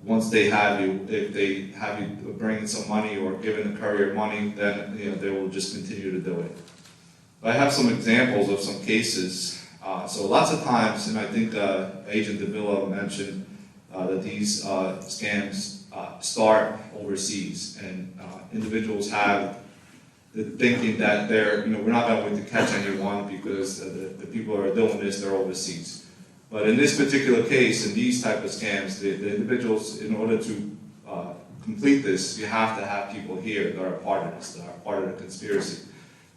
Once they have you, if they have you bring in some money or giving the courier money, then, you know, they will just continue to do it. I have some examples of some cases. So lots of times, and I think Agent Davila mentioned that these scams start overseas, and individuals have the thinking that they're, you know, we're not going to catch anyone because the people who are doing this, they're overseas. But in this particular case, in these type of scams, the individuals, in order to complete this, you have to have people here that are part of this, that are part of the conspiracy.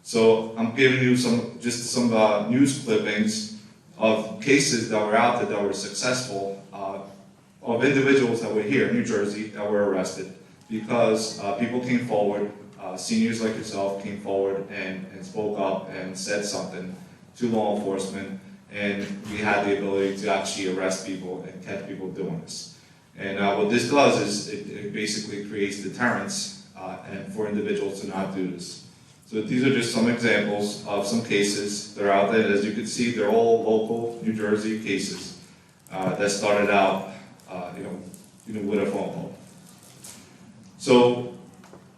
So I'm giving you some news clippings of cases that were out there that were successful, of individuals that were here in New Jersey that were arrested because people came forward, seniors like yourself came forward and spoke up and said something to law enforcement, and we had the ability to actually arrest people and catch people doing this. And what this does is it basically creates deterrence and for individuals to not do this. So these are just some examples of some cases that are out there. As you can see, they're all local New Jersey cases that started out with a phone call. So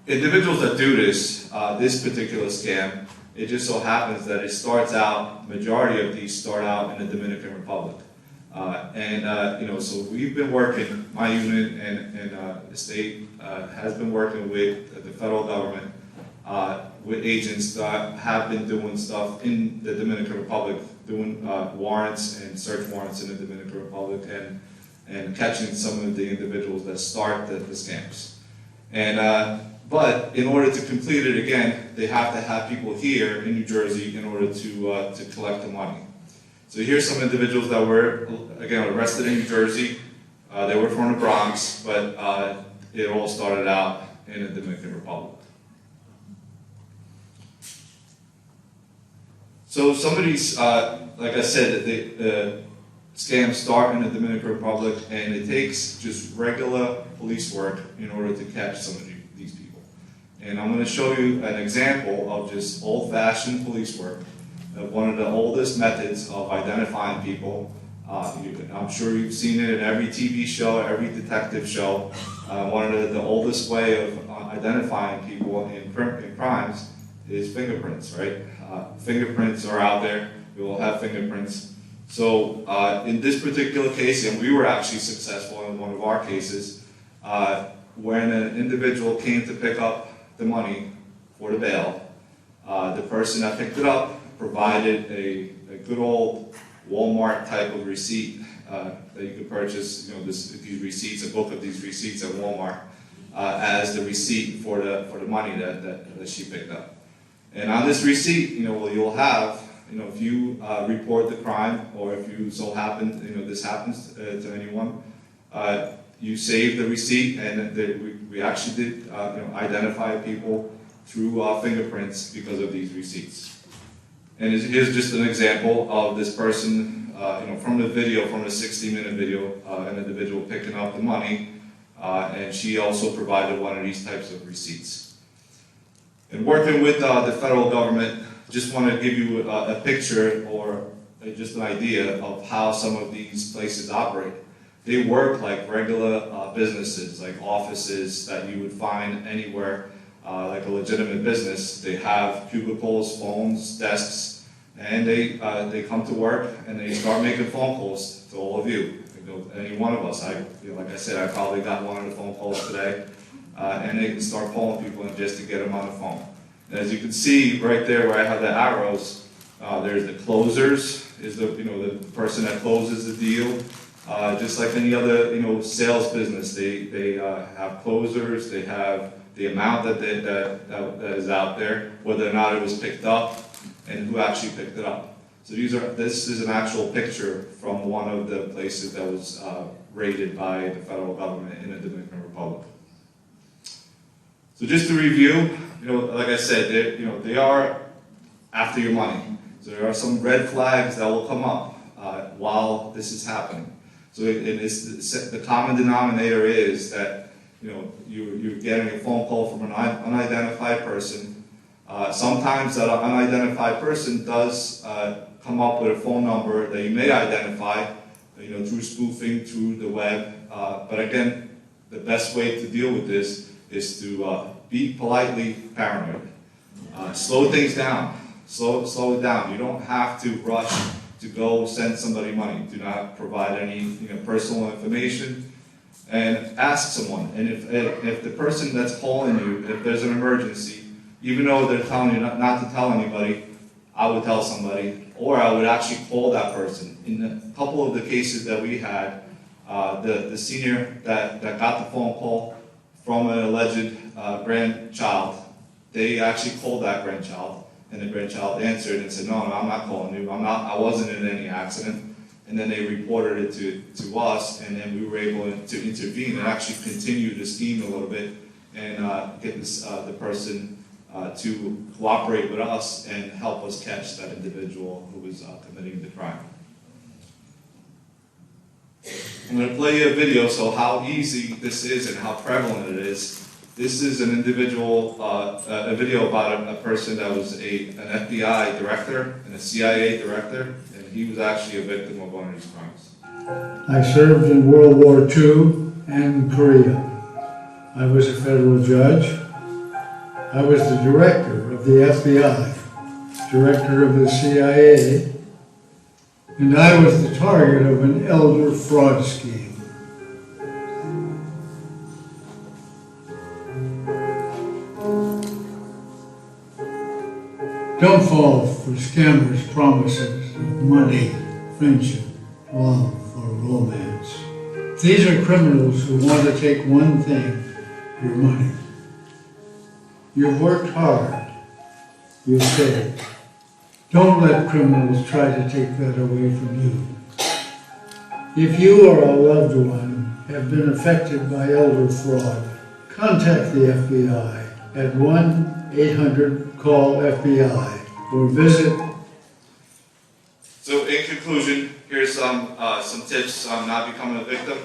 individuals that do this, this particular scam, it just so happens that it starts out, majority of these start out in the Dominican Republic. So we've been working, my unit and the state has been working with the federal government, with agents that have been doing stuff in the Dominican Republic, doing warrants and search warrants in the Dominican Republic, and catching some of the individuals that start the scams. But in order to complete it again, they have to have people here in New Jersey in order to collect the money. So here's some individuals that were, again, arrested in New Jersey. They were from the Bronx, but it all started out in the Dominican Republic. So some of these, like I said, the scams start in the Dominican Republic, and it takes just regular police work in order to catch some of these people. And I'm going to show you an example of just old-fashioned police work, one of the oldest methods of identifying people. I'm sure you've seen it in every TV show, every detective show. One of the oldest way of identifying people in crimes is fingerprints, right? Fingerprints are out there. We will have fingerprints. So in this particular case, and we were actually successful in one of our cases, when an individual came to pick up the money for the bail, the person that picked it up provided a good old Walmart type of receipt that you could purchase, these receipts, a book of these receipts at Walmart, as the receipt for the money that she picked up. And on this receipt, you'll have, if you report the crime, or if you so happen, this happens to anyone, you save the receipt, and we actually did, identify people through fingerprints because of these receipts. And here's just an example of this person, from the video, from the 60-minute video, an individual picking up the money, and she also provided one of these types of receipts. And working with the federal government, just want to give you a picture or just an idea of how some of these places operate. They work like regular businesses, like offices that you would find anywhere, like a legitimate business. They have cubicles, phones, desks, and they come to work and they start making phone calls to all of you. Any one of us. Like I said, I probably got one of the phone calls today. and they can start calling people in just to get them on the phone. And as you can see right there where I have the arrows, there's the closers, is the person that closes the deal. Just like any other sales business, they have closers, they have the amount that is out there, whether or not it was picked up, and who actually picked it up. So this is an actual picture from one of the places that was raided by the federal government in the Dominican Republic. So just to review, like I said, they are after your money. So there are some red flags that will come up while this is happening. So the common denominator is that you're getting a phone call from an unidentified person. Sometimes that unidentified person does come up with a phone number that you may identify, through spoofing, through the web. But again, the best way to deal with this is to be politely paranoid. Slow things down. Slow it down. You don't have to rush to go send somebody money. Do not provide any personal information, and ask someone. And if the person that's calling you, if there's an emergency, even though they're telling you not to tell anybody, I would tell somebody, or I would actually call that person. In a couple of the cases that we had, the senior that got the phone call from an alleged grandchild, they actually called that grandchild, and the grandchild answered and said, no, I'm not calling you, I wasn't in any accident. And then they reported it to us, and then we were able to intervene and actually continue the scheme a little bit and get the person to cooperate with us and help us catch that individual who was committing the crime. I'm going to play you a video, so how easy this is and how prevalent it is. This is an individual, a video about a person that was an FBI director and a CIA director, and he was actually a victim of one of these crimes. I served in World War II and Korea. I was a federal judge. I was the director of the FBI, director of the CIA, and I was the target of an elder fraud scheme. Don't fall for scammers' promises of money, friendship, love, or romance. These are criminals who want to take one thing, your money. You've worked hard. You've saved. Don't let criminals try to take that away from you. If you or a loved one have been affected by elder fraud, contact the FBI at 1-800-CALL-FBI or visit. So in conclusion, here's some tips on not becoming a victim.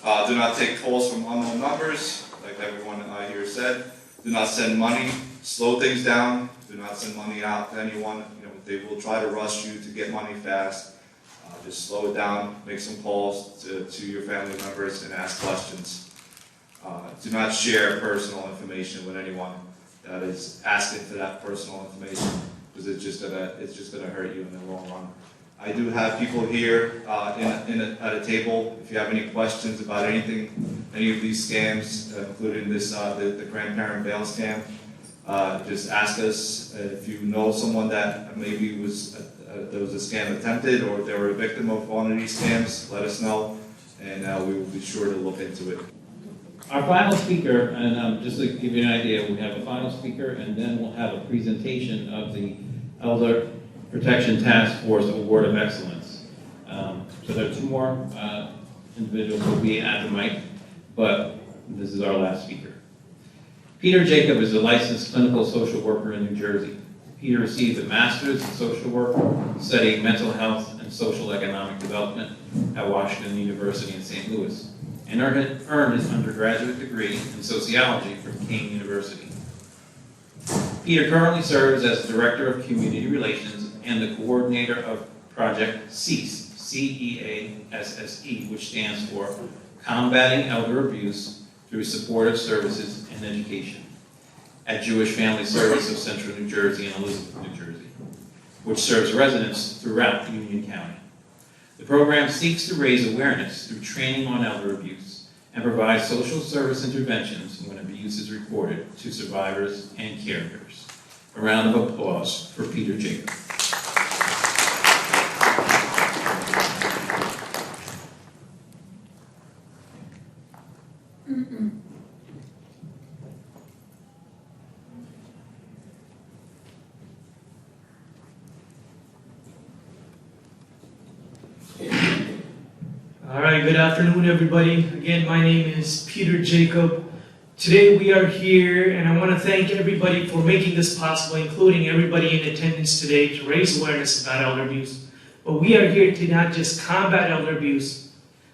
Do not take calls from unknown numbers, like everyone here said. Do not send money. Slow things down. Do not send money out to anyone. They will try to rush you to get money fast. Just slow it down. Make some calls to your family members and ask questions. Do not share personal information with anyone that is asking for that personal information, because it's just gonna hurt you in the long run. I do have people here at a table. If you have any questions about anything, any of these scams, including this the grandparent bail scam, just ask us. If you know someone that maybe there was a scam attempted, or if they were a victim of one of these scams, let us know, and we will be sure to look into it. Our final speaker, and just to give you an idea, we have a final speaker, and then we'll have a presentation of the Elder Protection Task Force Award of Excellence. So there are two more individuals who will be at the mic, but this is our last speaker. Peter Jacob is a licensed clinical social worker in New Jersey. Peter received a master's in social work, studying mental health and social economic development at Washington University in St. Louis, and earned his undergraduate degree in sociology from King University. Peter currently serves as Director of Community Relations and the coordinator of Project CEASE, C-E-A-S-S-E, which stands for Combating Elder Abuse Through Supportive Services and Education, at Jewish Family Service of Central New Jersey and Elizabeth, New Jersey, which serves residents throughout Union County. The program seeks to raise awareness through training on elder abuse and provide social service interventions when abuse is reported to survivors and caregivers. A round of applause for Peter Jacob. All right, good afternoon, everybody. Again, my name is Peter Jacob. Today we are here, and I want to thank everybody for making this possible, including everybody in attendance today, to raise awareness about elder abuse. But we are here to not just combat elder abuse,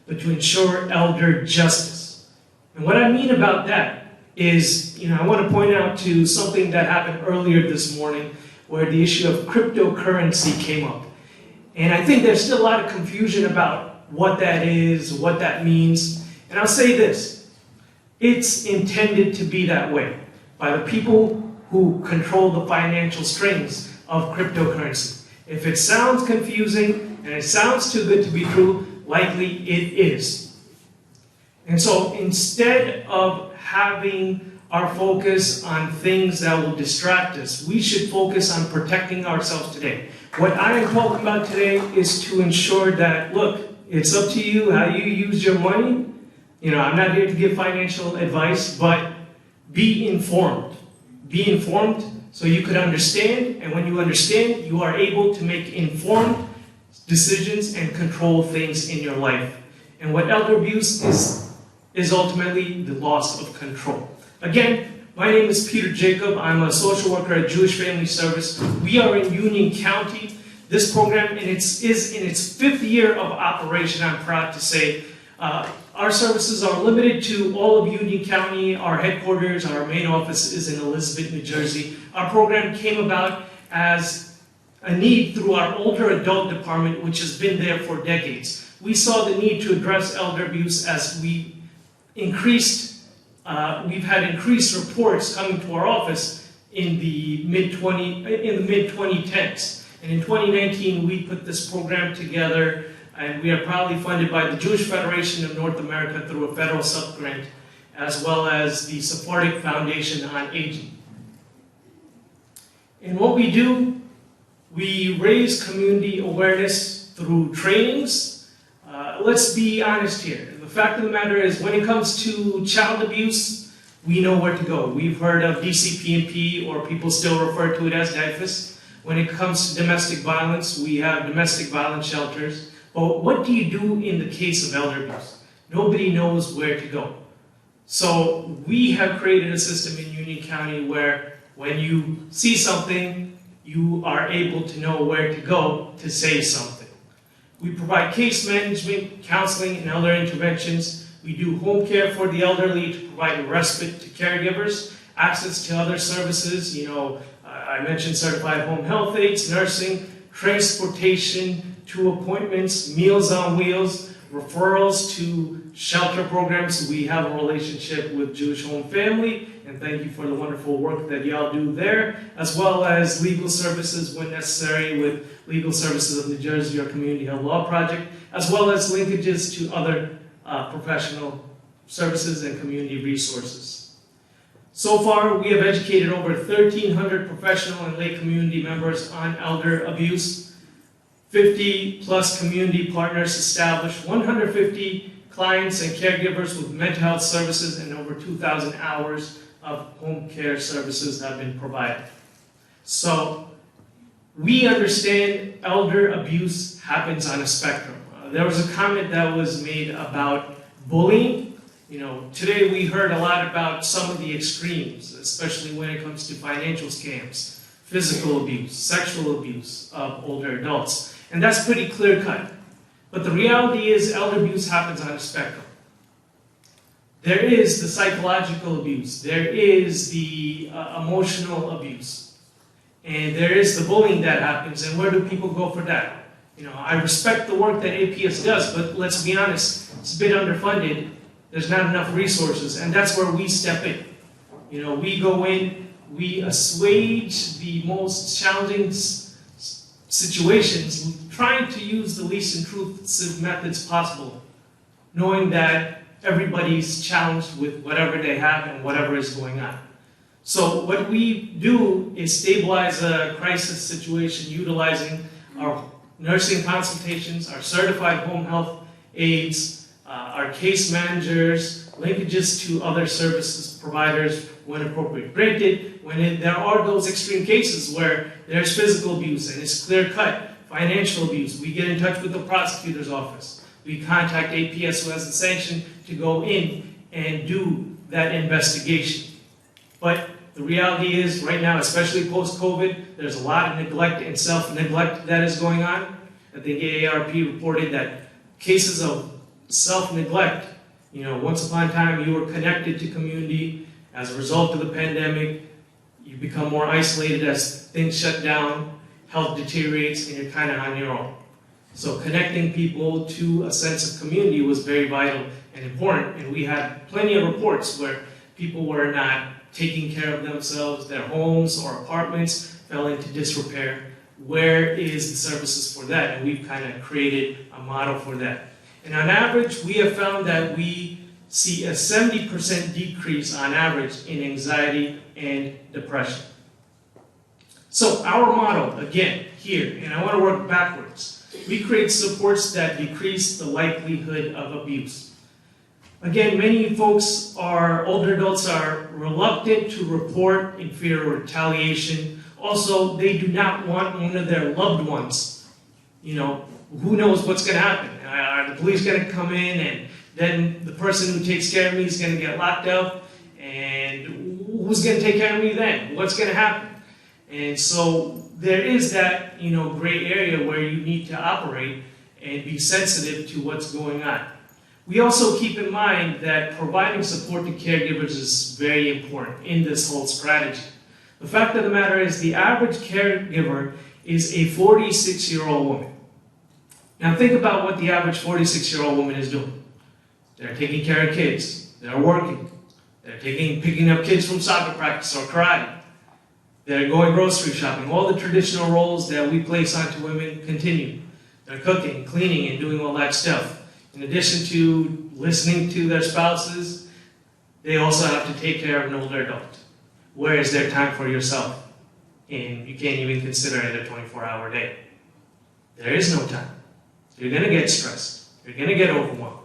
but to ensure elder justice. And what I mean about that is, I want to point out to something that happened earlier this morning, where the issue of cryptocurrency came up. And I think there's still a lot of confusion about what that is, what that means. And I'll say this, it's intended to be that way by the people who control the financial strings of cryptocurrency. If it sounds confusing and it sounds too good to be true, likely it is. And so instead of having our focus on things that will distract us, we should focus on protecting ourselves today. What I am talking about today is to ensure that, look, it's up to you how you use your money. I'm not here to give financial advice, but be informed. Be informed so you could understand, and when you understand, you are able to make informed decisions and control things in your life. And what elder abuse is ultimately the loss of control. Again, my name is Peter Jacob. I'm a social worker at Jewish Family Service. We are in Union County. This program is in its 5th year of operation, I'm proud to say. Our services are limited to all of Union County. Our headquarters, our main office is in Elizabeth, New Jersey. Our program came about as a need through our older adult department, which has been there for decades. We saw the need to address elder abuse as we've had increased reports coming to our office in the mid-2010s. And in 2019, we put this program together, and we are proudly funded by the Jewish Federation of North America through a federal subgrant, as well as the Sephardic Foundation on Aging. And what we do, we raise community awareness through trainings. Let's be honest here. The fact of the matter is, when it comes to child abuse, we know where to go. We've heard of DCP&P, or people still refer to it as DIFUS. When it comes to domestic violence, we have domestic violence shelters. But what do you do in the case of elder abuse? Nobody knows where to go. So we have created a system in Union County where when you see something, you are able to know where to go to say something. We provide case management, counseling, and elder interventions. We do home care for the elderly to provide respite to caregivers, access to other services, I mentioned certified home health aides, nursing, transportation to appointments, meals on wheels, referrals to shelter programs. We have a relationship with Jewish Home Family, and thank you for the wonderful work that y'all do there, as well as legal services when necessary with Legal Services of New Jersey or Community Health Law Project, as well as linkages to other professional services and community resources. So far, we have educated over 1,300 professional and lay community members on elder abuse, 50 plus community partners established, 150 clients and caregivers with mental health services, and over 2,000 hours of home care services have been provided. So we understand elder abuse happens on a spectrum. There was a comment that was made about bullying. Today we heard a lot about some of the extremes, especially when it comes to financial scams, physical abuse, sexual abuse of older adults. And that's pretty clear-cut. But the reality is elder abuse happens on a spectrum. There is the psychological abuse, there is the emotional abuse, and there is the bullying that happens, and where do people go for that? I respect the work that APS does, but let's be honest, it's a bit underfunded. There's not enough resources, and that's where we step in. We go in, we assuage the most challenging situations, trying to use the least intrusive methods possible, knowing that everybody's challenged with whatever they have and whatever is going on. So what we do is stabilize a crisis situation utilizing our nursing consultations, our certified home health aides, our case managers, linkages to other services providers when appropriate. Granted, when there are those extreme cases where there's physical abuse and it's clear-cut financial abuse, we get in touch with the prosecutor's office. We contact APS, who has the sanction to go in and do that investigation. But the reality is, right now, especially post-COVID, there's a lot of neglect and self-neglect that is going on. I think AARP reported that cases of self-neglect, once upon a time you were connected to community. As a result of the pandemic, you become more isolated as things shut down, health deteriorates, and you're kind of on your own. So connecting people to a sense of community was very vital and important, and we had plenty of reports where people were not taking care of themselves, their homes or apartments fell into disrepair. Where is the services for that? And we've kind of created a model for that. And on average, we have found that we see a 70% decrease on average in anxiety and depression. So our model, again, here, and I want to work backwards. We create supports that decrease the likelihood of abuse. Again, many folks older adults are reluctant to report in fear of retaliation. Also, they do not want one of their loved ones. Who knows what's going to happen? Are the police going to come in, and then the person who takes care of me is going to get locked up? And who's going to take care of me then? What's going to happen? And so there is that, gray area where you need to operate and be sensitive to what's going on. We also keep in mind that providing support to caregivers is very important in this whole strategy. The fact of the matter is the average caregiver is a 46-year-old woman. Now think about what the average 46-year-old woman is doing. They're taking care of kids. They're working. They're picking up kids from soccer practice or karate. They're going grocery shopping. All the traditional roles that we place onto women continue. They're cooking, cleaning, and doing all that stuff. In addition to listening to their spouses, they also have to take care of an older adult. Where is their time for yourself? And you can't even consider it a 24-hour day. There is no time. You're going to get stressed. You're going to get overwhelmed.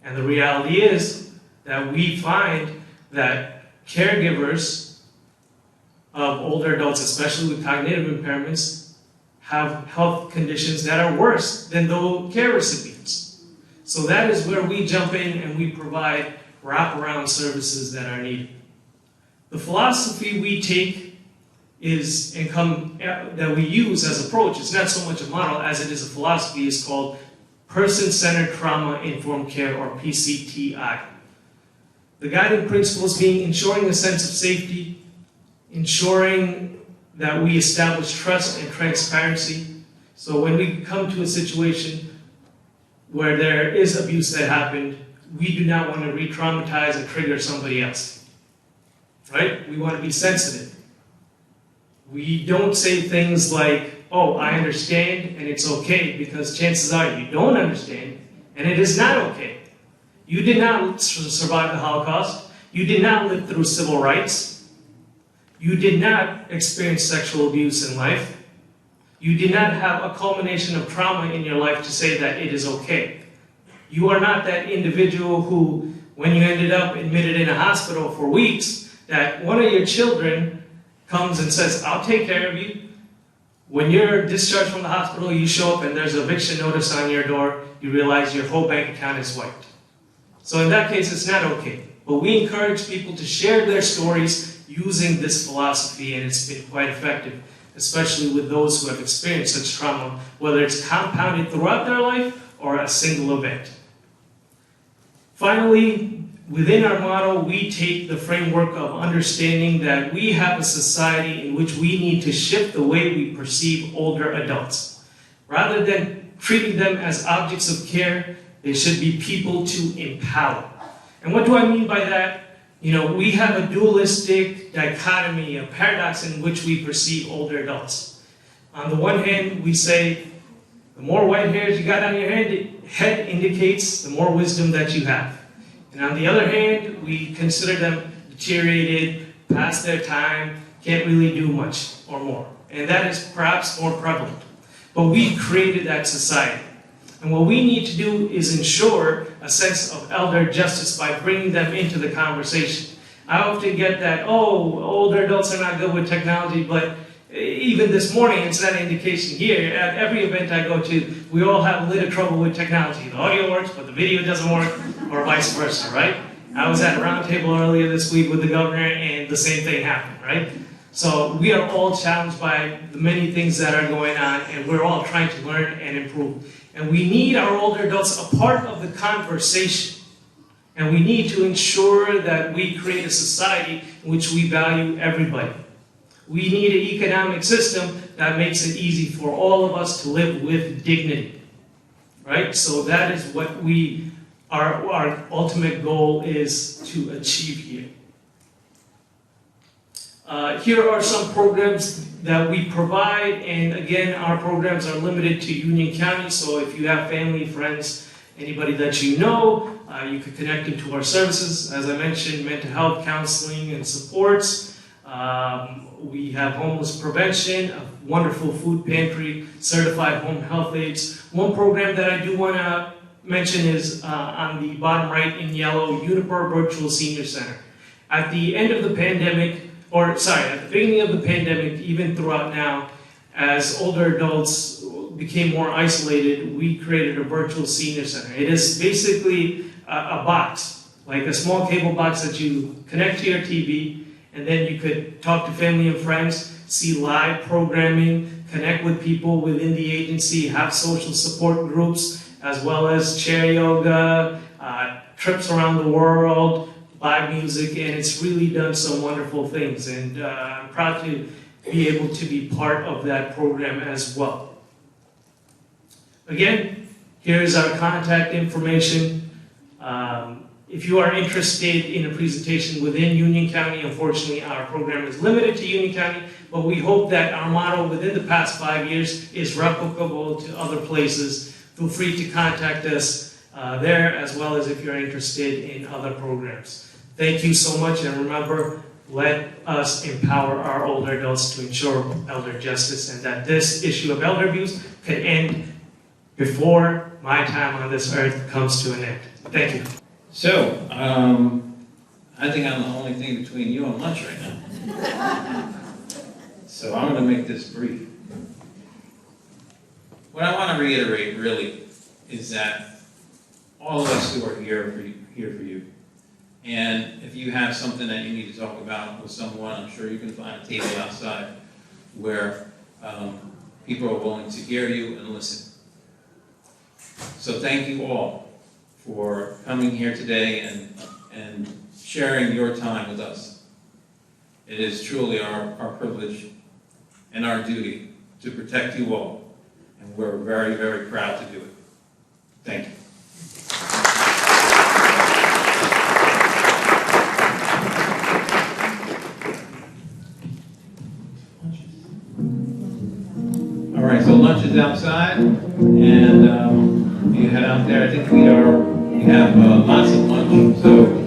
And the reality is that we find that caregivers of older adults, especially with cognitive impairments, have health conditions that are worse than those care recipients. So that is where we jump in and we provide wraparound services that are needed. The philosophy we take that we use as approach, it's not so much a model as it is a philosophy, is called Person-Centered Trauma-Informed Care, or PCTI. The guiding principles being ensuring a sense of safety, ensuring that we establish trust and transparency. So when we come to a situation where there is abuse that happened, we do not want to re-traumatize and trigger somebody else. Right? We want to be sensitive. We don't say things like, oh, I understand and it's okay, because chances are you don't understand and it is not okay. You did not survive the Holocaust. You did not live through civil rights. You did not experience sexual abuse in life. You did not have a culmination of trauma in your life to say that it is okay. You are not that individual who, when you ended up admitted in a hospital for weeks, that one of your children comes and says, I'll take care of you. When you're discharged from the hospital, you show up and there's an eviction notice on your door, you realize your whole bank account is wiped. So in that case, it's not okay. But we encourage people to share their stories using this philosophy, and it's been quite effective, especially with those who have experienced such trauma, whether it's compounded throughout their life or a single event. Finally, within our model, we take the framework of understanding that we have a society in which we need to shift the way we perceive older adults. Rather than treating them as objects of care, they should be people to empower. And what do I mean by that? We have a dualistic dichotomy, a paradox in which we perceive older adults. On the one hand, we say, the more white hairs you got on your head indicates the more wisdom that you have. And on the other hand, we consider them deteriorated, past their time, can't really do much or more. And that is perhaps more prevalent. But we created that society. And what we need to do is ensure a sense of elder justice by bringing them into the conversation. I often get that, oh, older adults are not good with technology, but even this morning, it's not an indication here. At every event I go to, we all have a little trouble with technology. The audio works, but the video doesn't work, or vice versa, right? I was at a roundtable earlier this week with the governor, and the same thing happened, right? So we are all challenged by the many things that are going on, and we're all trying to learn and improve. And we need our older adults a part of the conversation. And we need to ensure that we create a society in which we value everybody. We need an economic system that makes it easy for all of us to live with dignity. Right? So that is what our ultimate goal is to achieve here. Here are some programs that we provide, and again, our programs are limited to Union County, so if you have family, friends, anybody that you know, you could connect them to our services. As I mentioned, mental health counseling and supports. We have homeless prevention, a wonderful food pantry, certified home health aides. One program that I do want to mention is on the bottom right in yellow, Uniper Virtual Senior Center. At the end of the pandemic, at the beginning of the pandemic, even throughout now, as older adults became more isolated, we created a virtual senior center. It is basically a box, like a small cable box that you connect to your TV, and then you could talk to family and friends, see live programming, connect with people within the agency, have social support groups, as well as chair yoga, trips around the world, live music, and it's really done some wonderful things. And I'm proud to be able to be part of that program as well. Again, here's our contact information. If you are interested in a presentation within Union County, unfortunately our program is limited to Union County, but we hope that our model within the past 5 years is replicable to other places. Feel free to contact us there, as well as if you're interested in other programs. Thank you so much, and remember, let us empower our older adults to ensure elder justice, and that this issue of elder abuse can end before my time on this earth comes to an end. Thank you. So, I think I'm the only thing between you and lunch right now. So I'm going to make this brief. What I want to reiterate really is that all of us who are here for you. And if you have something that you need to talk about with someone, I'm sure you can find a table outside where people are willing to hear you and listen. So thank you all for coming here today and sharing your time with us. It is truly our privilege and our duty to protect you all, and we're very, very proud to do it. Thank you. All right, so lunch is outside, and you head out there. I think we have lots of lunch, so